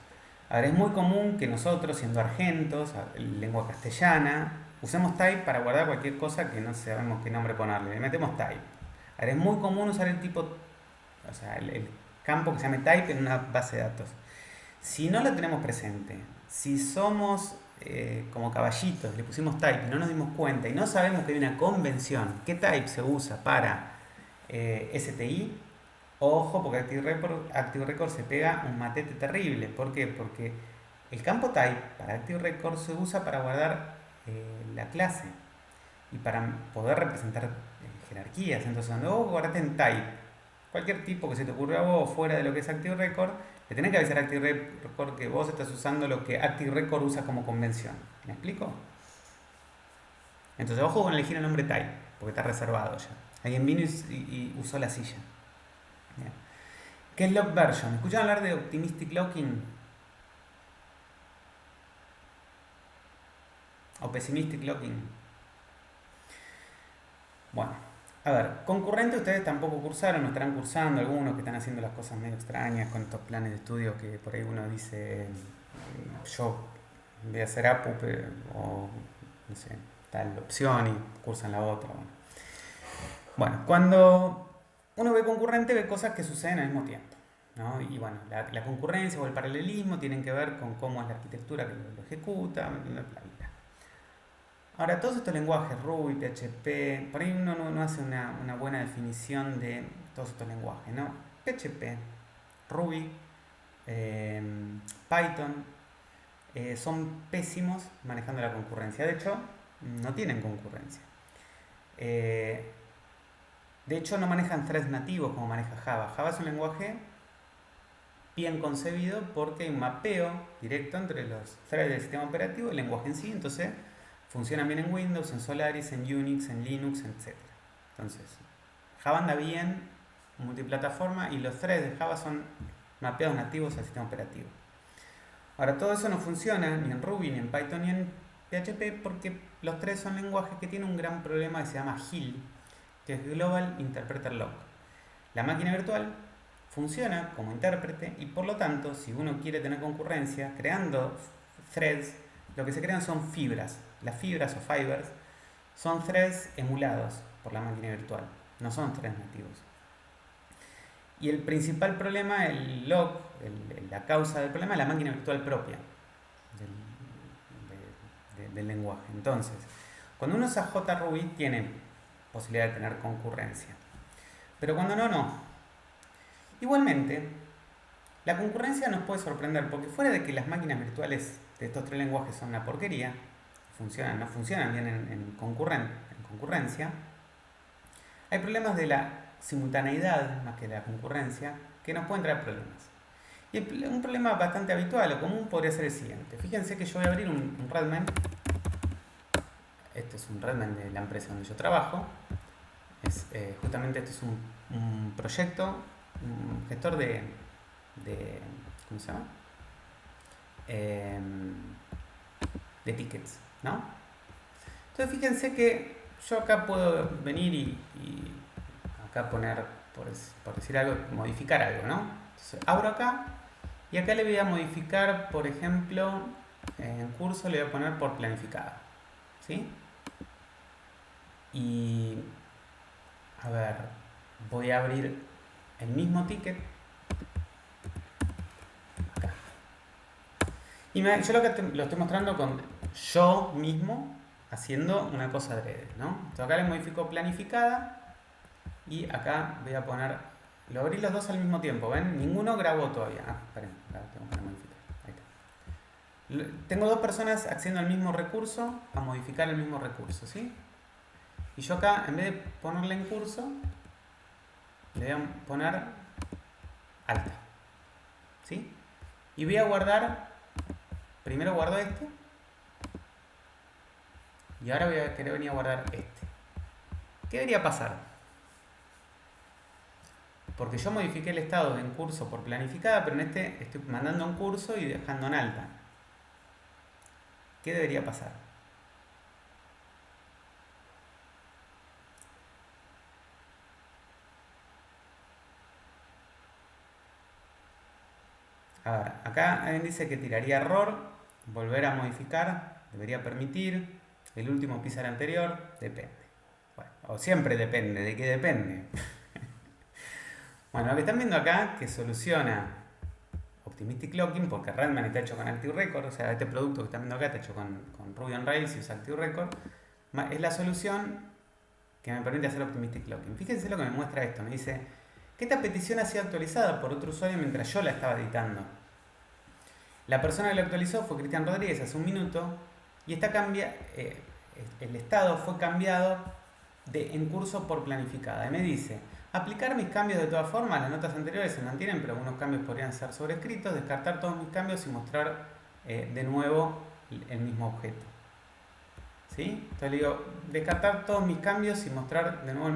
A ver, es muy común que nosotros, siendo argentos, lengua castellana, usemos type para guardar cualquier cosa que no sabemos qué nombre ponerle. Le metemos type. A ver, es muy común usar el tipo, o sea, el campo que se llame type en una base de datos. Si no lo tenemos presente, si somos como caballitos, le pusimos type y no nos dimos cuenta y no sabemos que hay una convención, qué type se usa para STI, ojo, porque Active Record se pega un matete terrible. ¿Por qué? Porque el campo type para Active Record se usa para guardar la clase y para poder representar jerarquías. Entonces, cuando vos guardaste en type cualquier tipo que se te ocurra a vos fuera de lo que es Active Record, le tenés que avisar a Active Record que vos estás usando lo que Active Record usa como convención. ¿Me explico? Entonces, ojo con elegir el nombre type, porque está reservado ya. Alguien vino y usó la silla. Bien. ¿Qué es Lock Version? ¿Escuchan hablar de Optimistic Locking? ¿O Pessimistic Locking? Bueno, a ver, concurrente ustedes tampoco cursaron, o estarán cursando algunos que están haciendo las cosas medio extrañas con estos planes de estudio que por ahí uno dice, yo voy a hacer APU, o no sé, tal opción y cursan la otra. Bueno, cuando uno ve concurrente ve cosas que suceden al mismo tiempo. ¿No? Y bueno, la concurrencia o el paralelismo tienen que ver con cómo es la arquitectura que lo ejecuta, bla, bla, bla. Ahora, todos estos lenguajes, Ruby, PHP, por ahí uno no hace una buena definición de todos estos lenguajes, ¿no? PHP, Ruby, Python, son pésimos manejando la concurrencia. De hecho, no tienen concurrencia. De hecho, no manejan threads nativos como maneja Java. Java es un lenguaje bien concebido porque hay un mapeo directo entre los threads del sistema operativo y el lenguaje en sí. Entonces, funcionan bien en Windows, en Solaris, en Unix, en Linux, etc. Entonces, Java anda bien, multiplataforma, y los threads de Java son mapeados nativos al sistema operativo. Ahora, todo eso no funciona ni en Ruby, ni en Python, ni en PHP porque los tres son lenguajes que tienen un gran problema que se llama GIL, que es Global Interpreter Lock. La máquina virtual funciona como intérprete y por lo tanto, si uno quiere tener concurrencia, creando threads, lo que se crean son fibras. Las fibras o fibers son threads emulados por la máquina virtual, no son threads nativos. Y el principal problema, el lock, la causa del problema es la máquina virtual propia del lenguaje. Entonces, cuando uno usa JRuby tiene posibilidad de tener concurrencia, pero cuando no, no. Igualmente, la concurrencia nos puede sorprender porque fuera de que las máquinas virtuales de estos tres lenguajes son una porquería, no funcionan bien en concurrencia, hay problemas de la simultaneidad más que de la concurrencia que nos pueden traer problemas. Y un problema bastante habitual o común podría ser el siguiente. Fíjense que yo voy a abrir un Redmine. Este es un Redmine de la empresa donde yo trabajo. Justamente este es un proyecto, un gestor de ¿cómo se llama? De tickets, ¿no? Entonces fíjense que yo acá puedo venir y acá poner, por decir algo, modificar algo, ¿no? Entonces abro acá y acá le voy a modificar, por ejemplo, en curso le voy a poner por planificada, ¿sí? Y a ver, voy a abrir el mismo ticket acá. Y yo lo estoy mostrando con yo mismo haciendo una cosa adrede, ¿no? Entonces acá le modifico planificada y acá voy a poner, lo abrí los dos al mismo tiempo, ¿ven? Ninguno grabó todavía. Esperen, tengo que modificar. Ahí está. Tengo dos personas accediendo al mismo recurso a modificar el mismo recurso, ¿sí? Y yo acá, en vez de ponerle en curso, le voy a poner alta, ¿sí? Y voy a guardar, primero guardo este, y ahora voy a querer venir a guardar este. ¿Qué debería pasar? Porque yo modifiqué el estado de en curso por planificada, pero en este estoy mandando un curso y dejando en alta. ¿Qué debería pasar? Ahora, acá alguien dice que tiraría error, volver a modificar, debería permitir, el último pisa el anterior, depende. Bueno, o siempre depende, ¿de qué depende? Bueno, lo que están viendo acá, que soluciona Optimistic Locking, porque Redman está hecho con Active Record, o sea, este producto que están viendo acá está hecho con Ruby on Rails y usa Active Record, es la solución que me permite hacer Optimistic Locking. Fíjense lo que me muestra esto, me dice que esta petición ha sido actualizada por otro usuario mientras yo la estaba editando. La persona que lo actualizó fue Cristian Rodríguez hace un minuto y el estado fue cambiado de en curso por planificada. Y me dice, aplicar mis cambios de todas formas, las notas anteriores se mantienen, pero algunos cambios podrían ser sobrescritos, descartar todos mis cambios y mostrar de nuevo el mismo objeto. ¿Sí? Entonces le digo, descartar todos mis cambios y mostrar de nuevo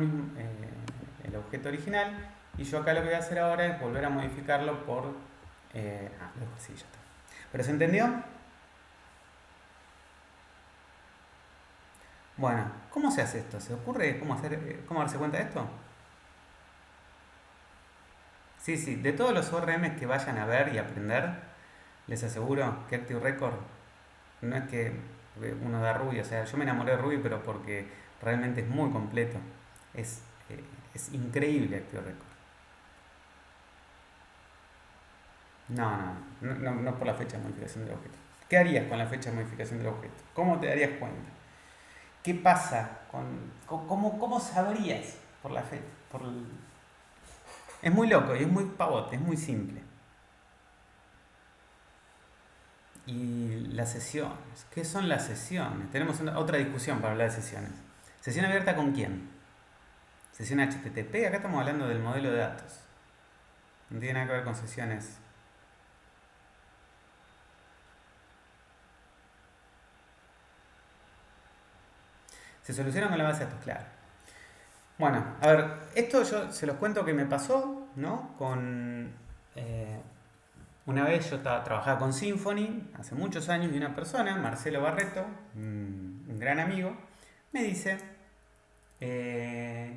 el objeto original. Y yo acá lo que voy a hacer ahora es volver a modificarlo por... sí, ya está. ¿Pero se entendió? Bueno, ¿cómo se hace esto? ¿Se ocurre cómo darse cuenta de esto? Sí, sí, de todos los ORMs que vayan a ver y aprender, les aseguro que Active Record no es que uno da Ruby, o sea, yo me enamoré de Ruby, pero porque realmente es muy completo. Es increíble Active Record. No por la fecha de modificación del objeto. ¿Qué harías con la fecha de modificación del objeto? ¿Cómo te darías cuenta? ¿Qué pasa cómo sabrías por la fecha? Es muy loco y es muy pavote, es muy simple. Y las sesiones. ¿Qué son las sesiones? Tenemos otra discusión para hablar de sesiones. ¿Sesión abierta con quién? ¿Sesión HTTP? Acá estamos hablando del modelo de datos. No tiene nada que ver con sesiones. Se soluciona con la base de datos, claro. Bueno, a ver, esto yo se los cuento que me pasó, ¿no? Una vez yo trabajaba con Symfony hace muchos años y una persona, Marcelo Barreto, un gran amigo, me dice,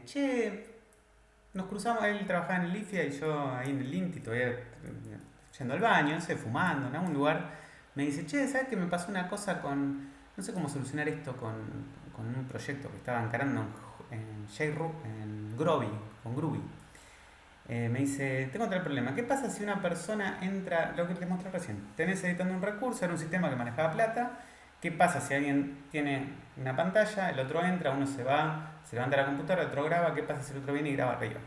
che, nos cruzamos, él trabajaba en el IFIA y yo ahí en el INTI todavía yendo al baño, no sé, fumando en algún lugar, me dice, che, ¿sabes que me pasó una cosa no sé cómo solucionar esto con un proyecto que estaba encarando en Groovy, con Groovy? Me dice, tengo otro problema. ¿Qué pasa si una persona entra, lo que les mostré recién? Tenés editando un recurso, era un sistema que manejaba plata. ¿Qué pasa si alguien tiene una pantalla, el otro entra, uno se va, se levanta la computadora, el otro graba? ¿Qué pasa si el otro viene y graba arriba?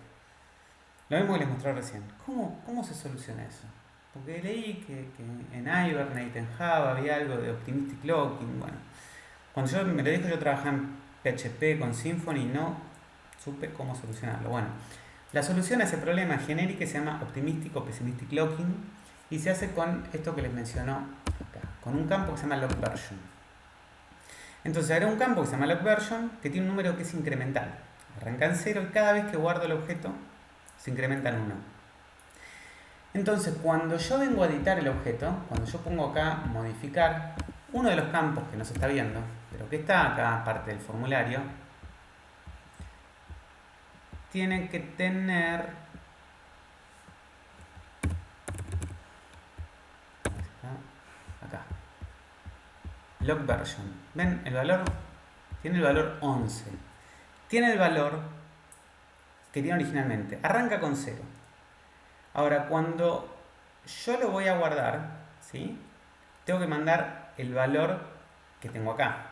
Lo mismo que les mostré recién. ¿Cómo se soluciona eso? Porque leí que en Hibernate, en Java, había algo de Optimistic Locking. Bueno, cuando yo me lo dije, yo trabajaba en PHP con Symfony y no supe cómo solucionarlo. Bueno, la solución a ese problema genérica se llama Optimistic o Pessimistic Locking y se hace con esto que les mencionó acá, con un campo que se llama LockVersion. Entonces habrá un campo que se llama LockVersion que tiene un número que es incremental. Arranca en 0 y cada vez que guardo el objeto se incrementa en 1. Entonces cuando yo vengo a editar el objeto, cuando yo pongo acá modificar, uno de los campos que no se está viendo, pero que está acá parte del formulario, tiene que tener acá LockVersion. ¿Ven el valor? Tiene el valor 11. Tiene el valor que tiene originalmente. Arranca con 0. Ahora, cuando yo lo voy a guardar, ¿sí? Tengo que mandar el valor que tengo acá.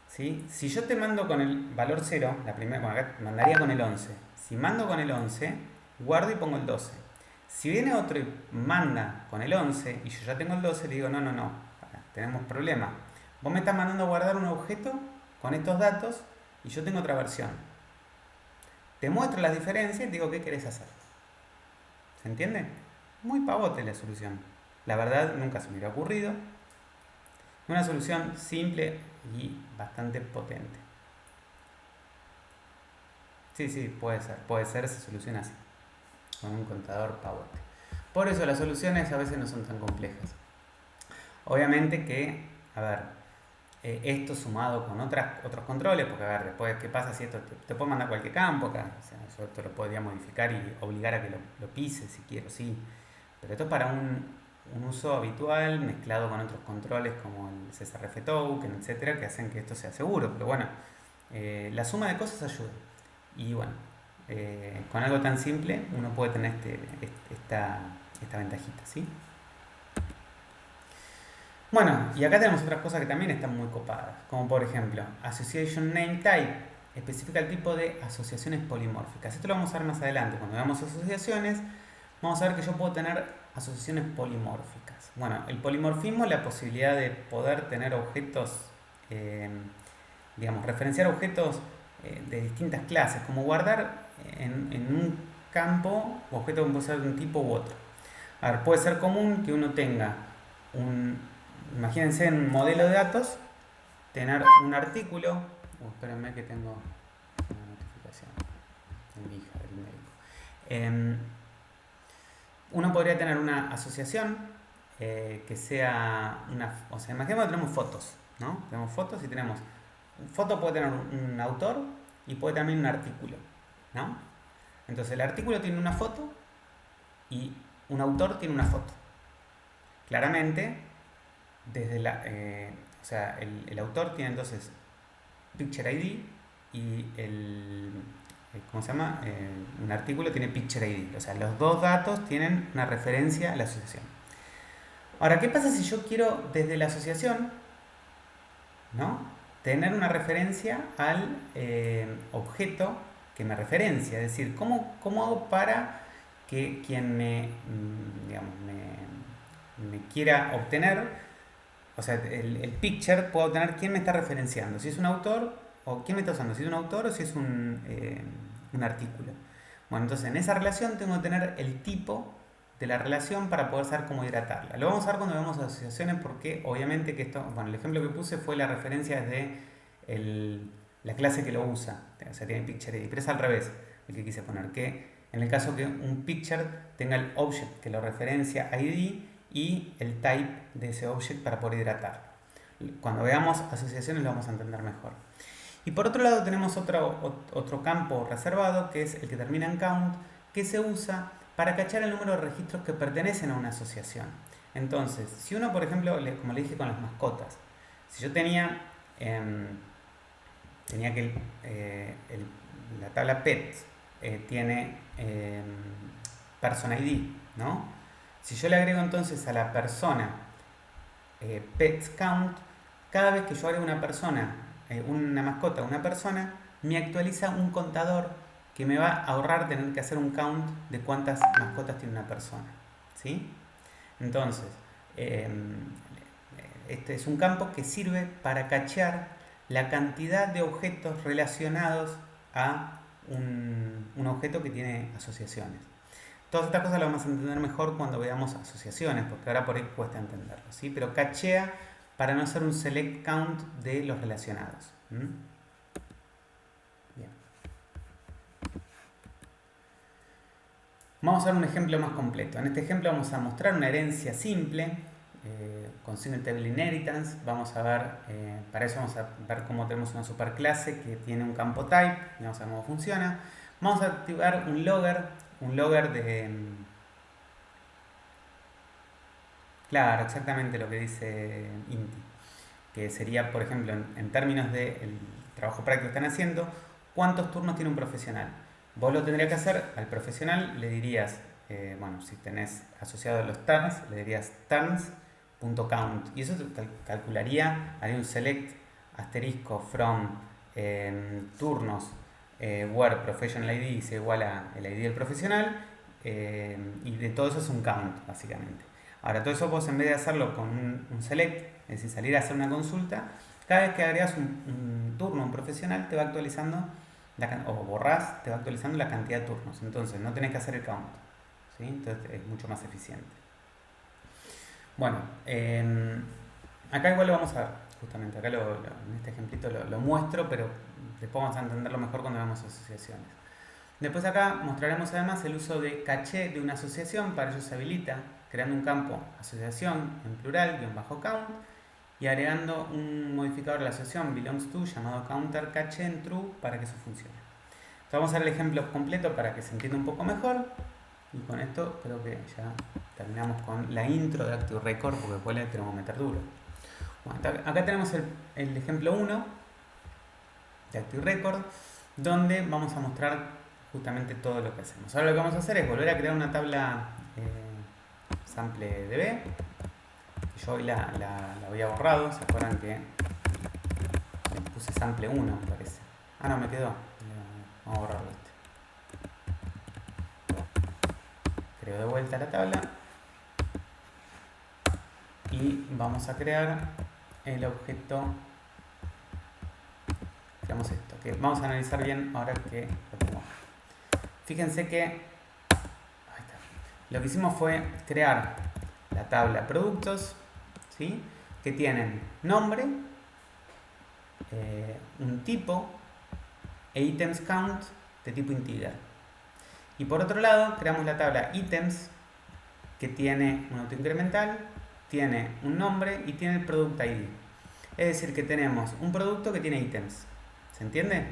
¿Sí? Si yo te mando con el valor 0, acá mandaría con el 11. Si mando con el 11, guardo y pongo el 12. Si viene otro y manda con el 11 y yo ya tengo el 12, le digo, no, tenemos problema. Vos me estás mandando a guardar un objeto con estos datos y yo tengo otra versión. Te muestro las diferencias y te digo qué querés hacer. ¿Se entiende? Muy pavote la solución. La verdad, nunca se me hubiera ocurrido. Una solución simple y bastante potente. Sí, puede ser, se soluciona así. con un contador Power. Por eso las soluciones a veces no son tan complejas. Obviamente que, a ver, esto sumado con otros controles, porque a ver, después, ¿qué pasa si esto te puede mandar cualquier campo acá? O sea, yo esto lo podría modificar y obligar a que lo pise si quiero, sí. Pero esto es para un uso habitual mezclado con otros controles como el CSRF token, etcétera, que hacen que esto sea seguro. Pero bueno, la suma de cosas ayuda. Y bueno, con algo tan simple uno puede tener esta ventajita, ¿sí? Bueno, y acá tenemos otras cosas que también están muy copadas, como por ejemplo, Association Name Type, especifica el tipo de asociaciones polimórficas. Esto lo vamos a ver más adelante. Cuando veamos asociaciones, vamos a ver que yo puedo tener asociaciones polimórficas. Bueno, el polimorfismo es la posibilidad de poder tener objetos, digamos, referenciar objetos de distintas clases, como guardar en un campo objetos que pueden ser de un tipo u otro. A ver, puede ser común que uno tenga imagínense en un modelo de datos, tener un artículo, espérenme que tengo una notificación de mi hija, del médico. Uno podría tener una asociación que sea o sea, imaginemos que tenemos fotos, ¿no? Tenemos fotos y tenemos, foto puede tener un autor y puede también un artículo, ¿no? Entonces el artículo tiene una foto y un autor tiene una foto. Claramente, desde o sea, el autor tiene entonces Picture ID y ¿cómo se llama? Un artículo tiene Picture ID. O sea, los dos datos tienen una referencia a la asociación. Ahora, ¿qué pasa si yo quiero desde la asociación, ¿no?, tener una referencia al objeto que me referencia? Es decir, ¿cómo hago para que quien digamos, me quiera obtener, o sea, el picture, puedo obtener quién me está referenciando? Si es un autor, o quién me está usando, si es un autor o si es un artículo. Bueno, entonces en esa relación tengo que tener el tipo de la relación para poder saber cómo hidratarla. Lo vamos a ver cuando veamos asociaciones, porque obviamente que esto, bueno, el ejemplo que puse fue la referencia desde la clase que lo usa, o sea, tiene picture ID, pero es al revés el que quise poner, que en el caso que un picture tenga el object que lo referencia ID y el type de ese object para poder hidratarlo. Cuando veamos asociaciones lo vamos a entender mejor. Y por otro lado tenemos otro campo reservado, que es el que termina en count, que se usa para cachar el número de registros que pertenecen a una asociación. Entonces, si uno, por ejemplo, como le dije con las mascotas, si yo tenía que la tabla pets tiene person ID, ¿no? Si yo le agrego entonces a la persona pets count, cada vez que yo agrego una persona, una mascota a una persona, me actualiza un contador que me va a ahorrar tener que hacer un count de cuántas mascotas tiene una persona, ¿sí? Entonces, este es un campo que sirve para cachear la cantidad de objetos relacionados a un objeto que tiene asociaciones. Todas estas cosas las vamos a entender mejor cuando veamos asociaciones, porque ahora por ahí cuesta entenderlo, ¿sí? Pero cachea para no hacer un select count de los relacionados. Bien. Vamos a ver un ejemplo más completo. En este ejemplo vamos a mostrar una herencia simple con single table inheritance. Vamos a ver, para eso vamos a ver cómo tenemos una superclase que tiene un campo type y vamos a ver cómo funciona. Vamos a activar un logger de... Claro, exactamente lo que dice Inti, que sería, por ejemplo, en términos del trabajo práctico que están haciendo, ¿cuántos turnos tiene un profesional? Vos lo tendrías que hacer al profesional, le dirías, bueno, si tenés asociado los turns, le dirías turns.count, y eso te calcularía, haría un select asterisco from turnos where professional ID es igual a el ID del profesional, y de todo eso es un count, básicamente. Ahora, todo eso vos, en vez de hacerlo con un select, es decir, salir a hacer una consulta, cada vez que agregas un turno a un profesional, te va actualizando, o borrás, te va actualizando la cantidad de turnos. Entonces, no tenés que hacer el count, ¿sí? Entonces, es mucho más eficiente. Bueno, acá igual lo vamos a ver, justamente. Acá en este ejemplito lo muestro, pero después vamos a entenderlo mejor cuando veamos asociaciones. Después acá mostraremos además el uso de caché de una asociación. Para ello se habilita creando un campo asociación en plural, _count, y agregando un modificador de la asociación belongs to llamado counter caché en true para que eso funcione. Entonces vamos a ver el ejemplo completo para que se entienda un poco mejor. Y con esto creo que ya terminamos con la intro de Active Record, porque después le tenemos que meter duro. Bueno, acá tenemos el ejemplo 1 de Active Record, donde vamos a mostrar justamente todo lo que hacemos. Ahora lo que vamos a hacer es volver a crear una tabla SampleDB. Yo hoy la había borrado, ¿se acuerdan que puse sample 1, me parece? Ah, no, me quedó. Vamos a borrarlo este. Creo de vuelta la tabla. Y vamos a crear el objeto. Creamos esto, que vamos a analizar bien ahora que lo tengo. Fíjense que ahí está. Lo que hicimos fue crear la tabla productos, ¿sí? Que tienen nombre, un tipo e items count de tipo integer. Y por otro lado creamos la tabla items, que tiene un autoincremental, tiene un nombre y tiene el product ID. Es decir, que tenemos un producto que tiene ítems. ¿Se entiende?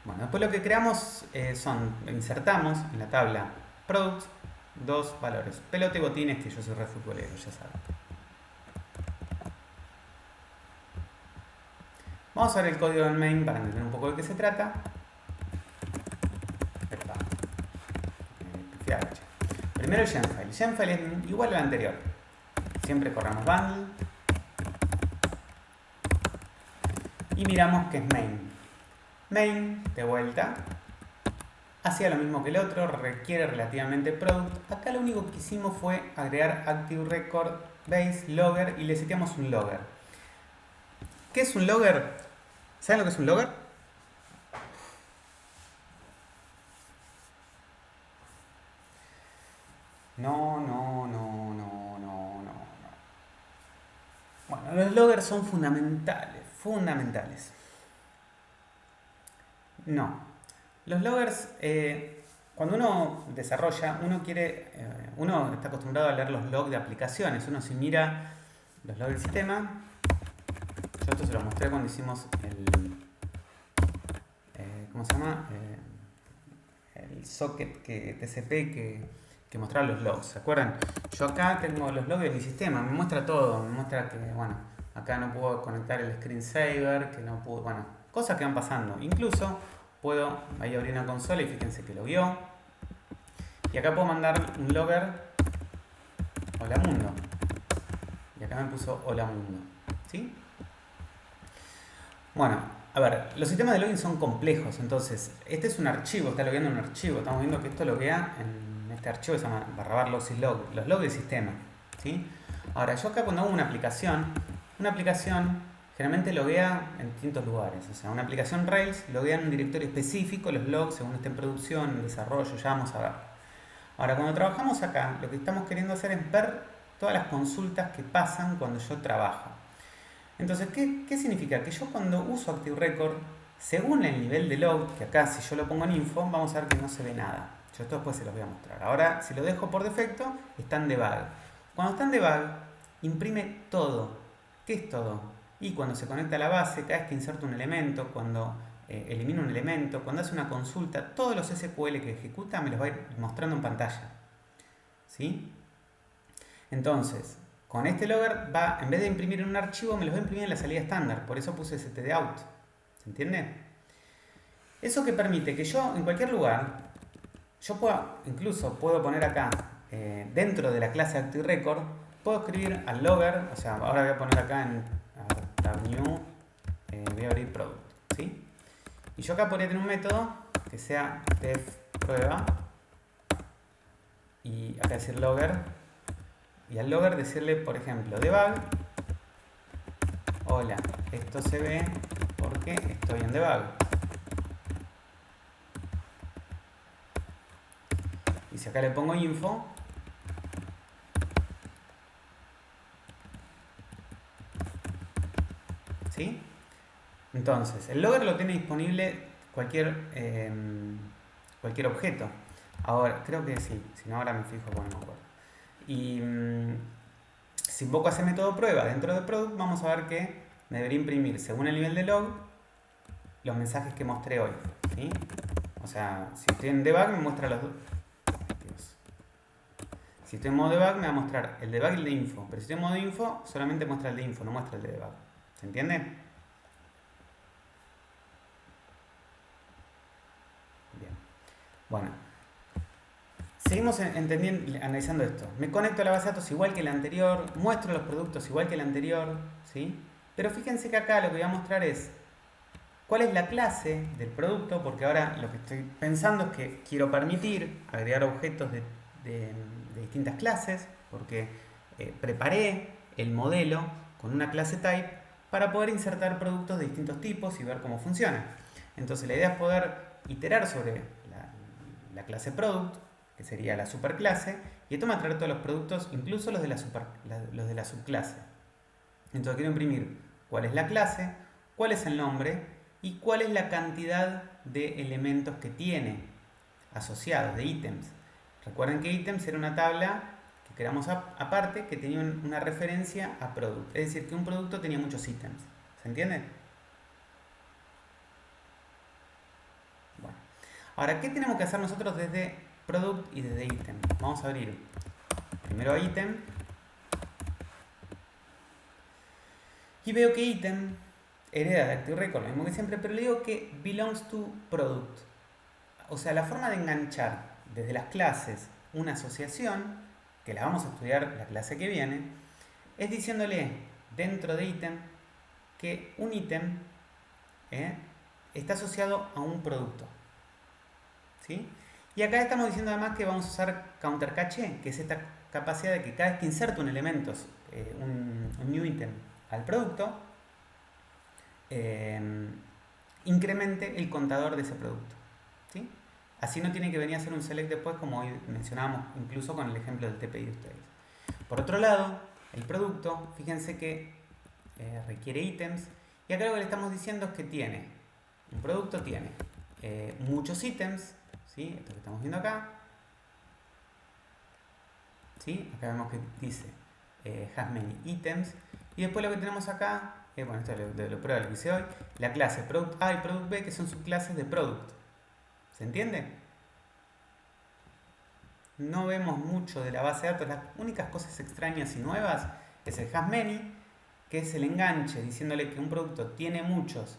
Bueno, después lo que creamos insertamos en la tabla products dos valores, pelota y botines, que yo soy re futbolero, ya saben. Vamos a ver el código del main para entender un poco de qué se trata. Primero el Genfile. El Genfile es igual al anterior. Siempre corremos bundle y miramos que es main. Main, de vuelta, hacía lo mismo que el otro, requiere relativamente product. Acá lo único que hicimos fue agregar Active Record Base Logger y le seteamos un logger. ¿Qué es un logger? ¿Saben lo que es un logger? No. Bueno, los loggers son fundamentales. No. Los loggers, cuando uno desarrolla, uno está acostumbrado a leer los logs de aplicaciones. Uno si mira los logs del sistema, yo esto se lo mostré cuando hicimos ¿cómo se llama? El socket TCP que mostraba los logs, ¿se acuerdan? Yo acá tengo los logs de mi sistema, me muestra todo, me muestra que, bueno, acá no puedo conectar el screensaver, que no puedo, bueno, cosas que van pasando. Incluso puedo ahí abrir una consola y fíjense que lo vio. Y acá puedo mandar un logger hola mundo. Y acá me puso hola mundo, ¿sí? Bueno, a ver, los sistemas de login son complejos, entonces este es un archivo, está logueando un archivo, estamos viendo que esto loguea en este archivo que se llama /logs los logs del sistema, ¿sí? Ahora, yo acá cuando hago una aplicación generalmente loguea en distintos lugares, o sea, una aplicación Rails loguea en un directorio específico los logs según esté en producción, en desarrollo, ya vamos a ver. Ahora, cuando trabajamos acá, lo que estamos queriendo hacer es ver todas las consultas que pasan cuando yo trabajo. Entonces, ¿qué significa? Que yo cuando uso Active Record, según el nivel de log, que acá si yo lo pongo en info, vamos a ver que no se ve nada. Yo esto después se los voy a mostrar. Ahora, si lo dejo por defecto, está en debug. Cuando está en debug, imprime todo. ¿Qué es todo? Y cuando se conecta a la base, cada vez que inserto un elemento, cuando elimino un elemento, cuando hace una consulta, todos los SQL que ejecuta me los va a ir mostrando en pantalla. ¿Sí? Entonces, con este logger en vez de imprimir en un archivo, me los va a imprimir en la salida estándar. Por eso puse stdout. ¿Se entiende? Eso que permite que yo, en cualquier lugar, yo puedo poner acá, dentro de la clase ActiveRecord, puedo escribir al logger, o sea, ahora voy a poner acá en tab new, voy a abrir product, ¿sí? Y yo acá podría tener un método que sea def prueba, y acá decir logger, y al logger decirle, por ejemplo, debug, hola, esto se ve porque estoy en debug. Y si acá le pongo info, ¿sí? Entonces, el logger lo tiene disponible cualquier objeto. Ahora, creo que sí, si no ahora me fijo, bueno, no me acuerdo. Y si invoco a ese método prueba dentro de product, vamos a ver que me debería imprimir, según el nivel de log, los mensajes que mostré hoy. ¿Sí? O sea, si estoy en debug me muestra los dos. Si estoy en modo debug me va a mostrar el debug y el de info. Pero si estoy en modo info, solamente muestra el de info, no muestra el de debug. ¿Se entiende? Bien. Bueno. Seguimos analizando esto. Me conecto a la base de datos igual que el anterior, muestro los productos igual que el anterior, ¿sí? Pero fíjense que acá lo que voy a mostrar es cuál es la clase del producto, porque ahora lo que estoy pensando es que quiero permitir agregar objetos de distintas clases, porque preparé el modelo con una clase type para poder insertar productos de distintos tipos y ver cómo funciona. Entonces la idea es poder iterar sobre la clase product, que sería la superclase, y esto me va a traer todos los productos, incluso los de la subclase. Entonces quiero imprimir cuál es la clase, cuál es el nombre y cuál es la cantidad de elementos que tiene asociados, de ítems. Recuerden que ítems era una tabla que creamos aparte que tenía una referencia a product, es decir, que un producto tenía muchos ítems. ¿Se entiende? Bueno. Ahora, ¿qué tenemos que hacer nosotros desde product y desde ítem? Vamos a abrir primero ítem y veo que ítem hereda de Active Record, lo mismo que siempre, pero le digo que belongs to product. O sea, la forma de enganchar desde las clases una asociación, que la vamos a estudiar la clase que viene, es diciéndole dentro de ítem que un ítem está asociado a un producto. ¿Sí? Y acá estamos diciendo además que vamos a usar counter caché, que es esta capacidad de que cada vez que inserto un elemento, un new item al producto, incremente el contador de ese producto. ¿Sí? Así no tiene que venir a hacer un select después, como hoy mencionábamos incluso con el ejemplo del TPI de ustedes. Por otro lado, el producto, fíjense que requiere ítems, y acá lo que le estamos diciendo es que un producto tiene muchos ítems, ¿sí? Esto que estamos viendo acá, ¿sí? Acá vemos que dice has many items, y después lo que tenemos acá, bueno, esto es lo prueba lo que hice hoy, la clase product A y product B, que son subclases de product. ¿Se entiende? No vemos mucho de la base de datos. Las únicas cosas extrañas y nuevas es el has many, que es el enganche diciéndole que un producto tiene muchos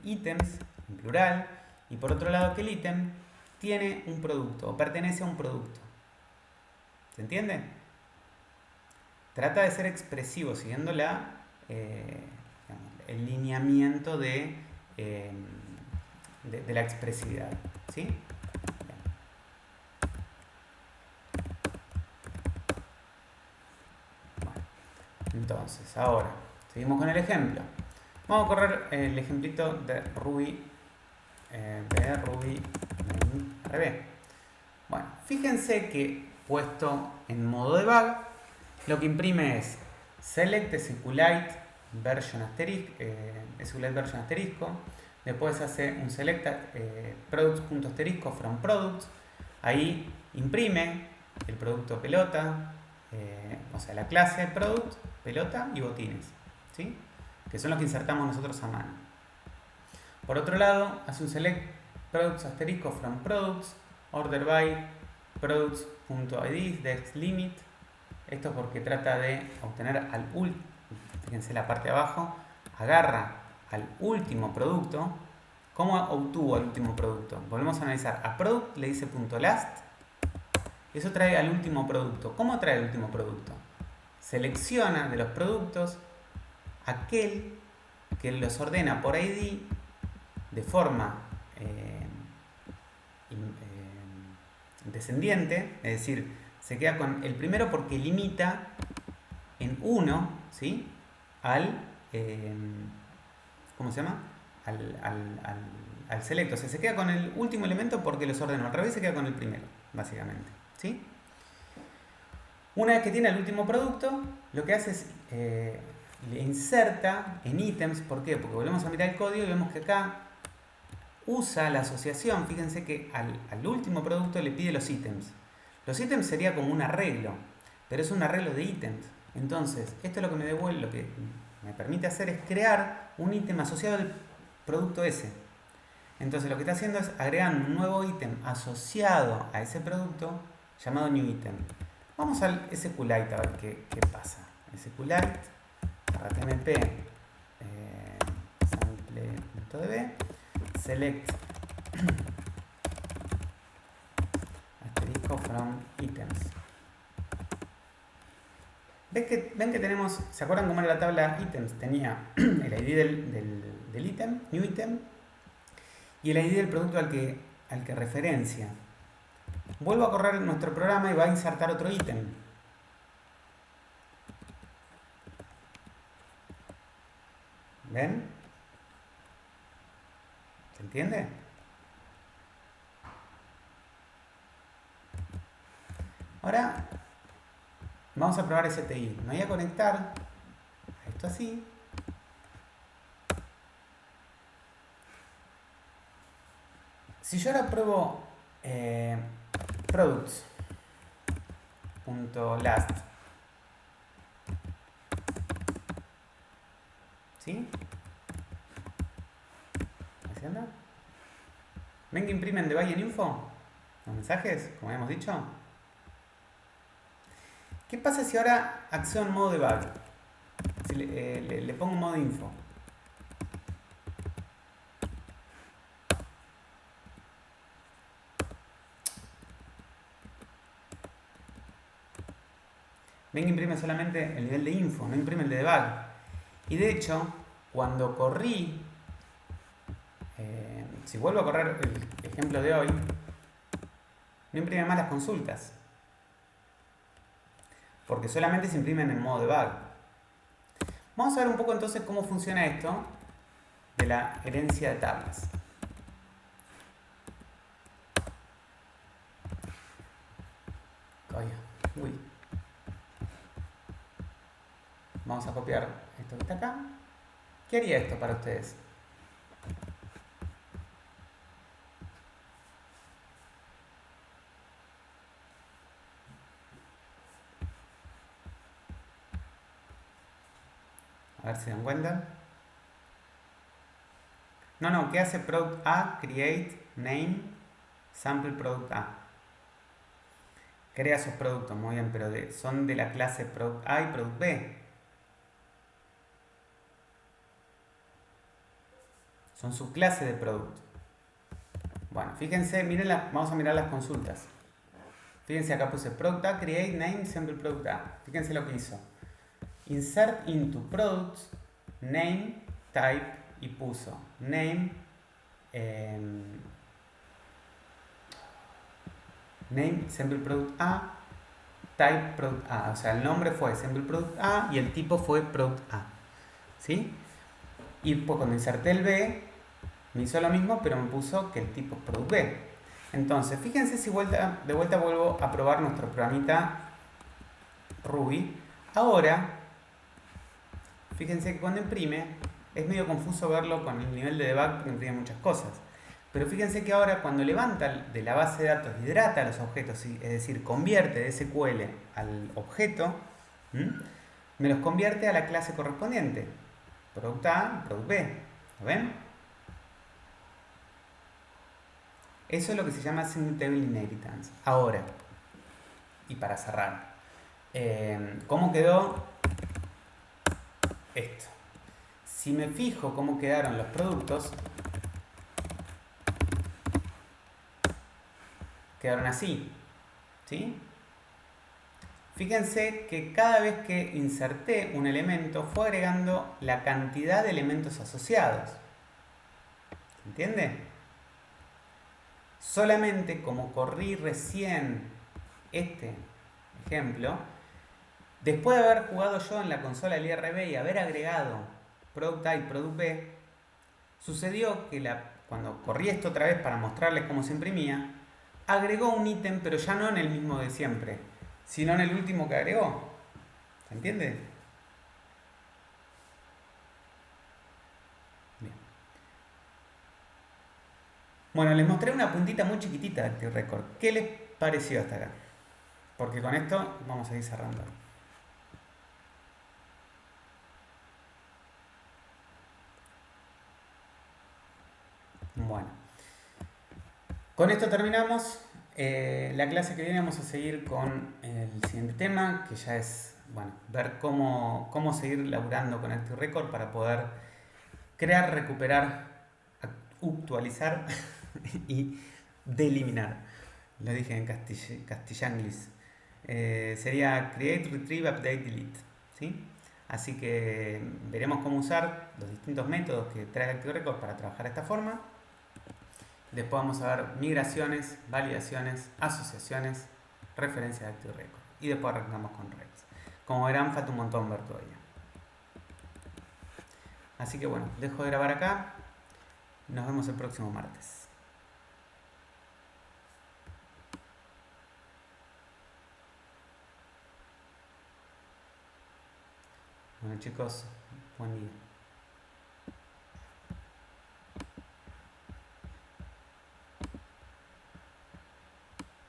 ítems en plural, y por otro lado que el ítem tiene un producto o pertenece a un producto. ¿Se entiende? Trata de ser expresivo siguiendo el lineamiento de la expresividad. ¿Sí? Bueno, entonces, ahora, seguimos con el ejemplo. Vamos a correr el ejemplito de Ruby RB. Bueno, fíjense que puesto en modo debug, lo que imprime es select SQLite version asterisco. Después hace un select products.asterisco from products. Ahí imprime el producto pelota, o sea, la clase product, pelota y botines, ¿sí? Que son los que insertamos nosotros a mano. Por otro lado, hace un select products asterisco from products, order by products.id, dex limit. Esto porque trata de obtener fíjense la parte de abajo, agarra al último producto. ¿Cómo obtuvo el último producto? Volvemos a analizar. A product le dice .last. Eso trae al último producto. ¿Cómo trae el último producto? Selecciona de los productos aquel que los ordena por ID de forma descendiente, es decir, se queda con el primero porque limita en 1, ¿sí? ¿Cómo se llama? Al select. O sea, se queda con el último elemento porque los ordenó. Al revés se queda con el primero, básicamente. ¿Sí? Una vez que tiene el último producto, lo que hace es le inserta en ítems. ¿Por qué? Porque volvemos a mirar el código y vemos que acá usa la asociación. Fíjense que al último producto le pide los ítems. Los ítems sería como un arreglo, pero es un arreglo de ítems. Entonces, esto es lo que me devuelve, lo que me permite hacer es crear un ítem asociado al producto ese. Entonces, lo que está haciendo es agregando un nuevo ítem asociado a ese producto llamado new item. Vamos al SQLite a ver qué pasa. SQLite, tmp sample.db, select asterisco from items. ¿Ven que tenemos, ¿se acuerdan cómo era la tabla items? Tenía el ID del ítem, new item, y el ID del producto al que referencia. Vuelvo a correr nuestro programa y va a insertar otro ítem. ¿Ven? ¿Se entiende? Ahora vamos a probar STI. Me voy a conectar a esto así. Si yo ahora pruebo products.last, ¿sí? ¿Así anda? ¿Ven que imprimen debug en info? Los mensajes, como habíamos dicho. ¿Qué pasa si ahora acciono modo debug? Si le pongo modo info. Ven que imprime solamente el nivel de info, no imprime el de debug. Y de hecho, cuando corrí, si vuelvo a correr el ejemplo de hoy, no imprime más las consultas. Porque solamente se imprimen en modo debug. Vamos a ver un poco entonces cómo funciona esto de la herencia de tablas. Uy. Vamos a copiar esto que está acá. ¿Qué haría esto para ustedes? A ver si dan cuenta. No, ¿qué hace product A? Create, name, sample product A. Crea sus productos, muy bien, pero son de la clase product A y product B. Son subclase de product. Bueno, fíjense, miren vamos a mirar las consultas. Fíjense, acá puse product A, create, name, sample product A. Fíjense lo que hizo. Insert into products, name, type, y puso name, name, sample product A, type product A. O sea, el nombre fue sample product A y el tipo fue product A. ¿Sí? Y pues cuando inserté el B, me hizo lo mismo, pero me puso que el tipo es product B. Entonces, fíjense si de vuelta vuelvo a probar nuestro programita Ruby. Ahora, fíjense que cuando imprime, es medio confuso verlo con el nivel de debug porque imprime muchas cosas. Pero fíjense que ahora cuando levanta de la base de datos, hidrata los objetos, es decir, convierte de SQL al objeto, me los convierte a la clase correspondiente. Product A y Product B. ¿Lo ven? Eso es lo que se llama Single Table Inheritance. Ahora, y para cerrar, ¿cómo quedó esto? Si me fijo cómo quedaron los productos, quedaron así, ¿sí? Fíjense que cada vez que inserté un elemento fue agregando la cantidad de elementos asociados. ¿Se entiende? Solamente como corrí recién este ejemplo, después de haber jugado yo en la consola del IRB y haber agregado Product A y Product B, sucedió que cuando corrí esto otra vez para mostrarles cómo se imprimía, agregó un ítem, pero ya no en el mismo de siempre, sino en el último que agregó. ¿Se entiende? Bueno, les mostré una puntita muy chiquitita de Active Record. ¿Qué les pareció hasta acá? Porque con esto vamos a ir cerrando. Bueno, con esto terminamos. La clase que viene vamos a seguir con el siguiente tema, que ya es, bueno, ver cómo seguir laburando con Active Record para poder crear, recuperar, actualizar y deliminar. Lo dije en castellanglis. Sería create, retrieve, update, delete. ¿Sí? Así que veremos cómo usar los distintos métodos que trae Active Record para trabajar de esta forma. Después vamos a ver migraciones, validaciones, asociaciones, referencias de Active Record. Y después arrancamos con Rex. Como verán, falta un montón ver todavía. Así que bueno, dejo de grabar acá. Nos vemos el próximo martes. Bueno chicos, buen día.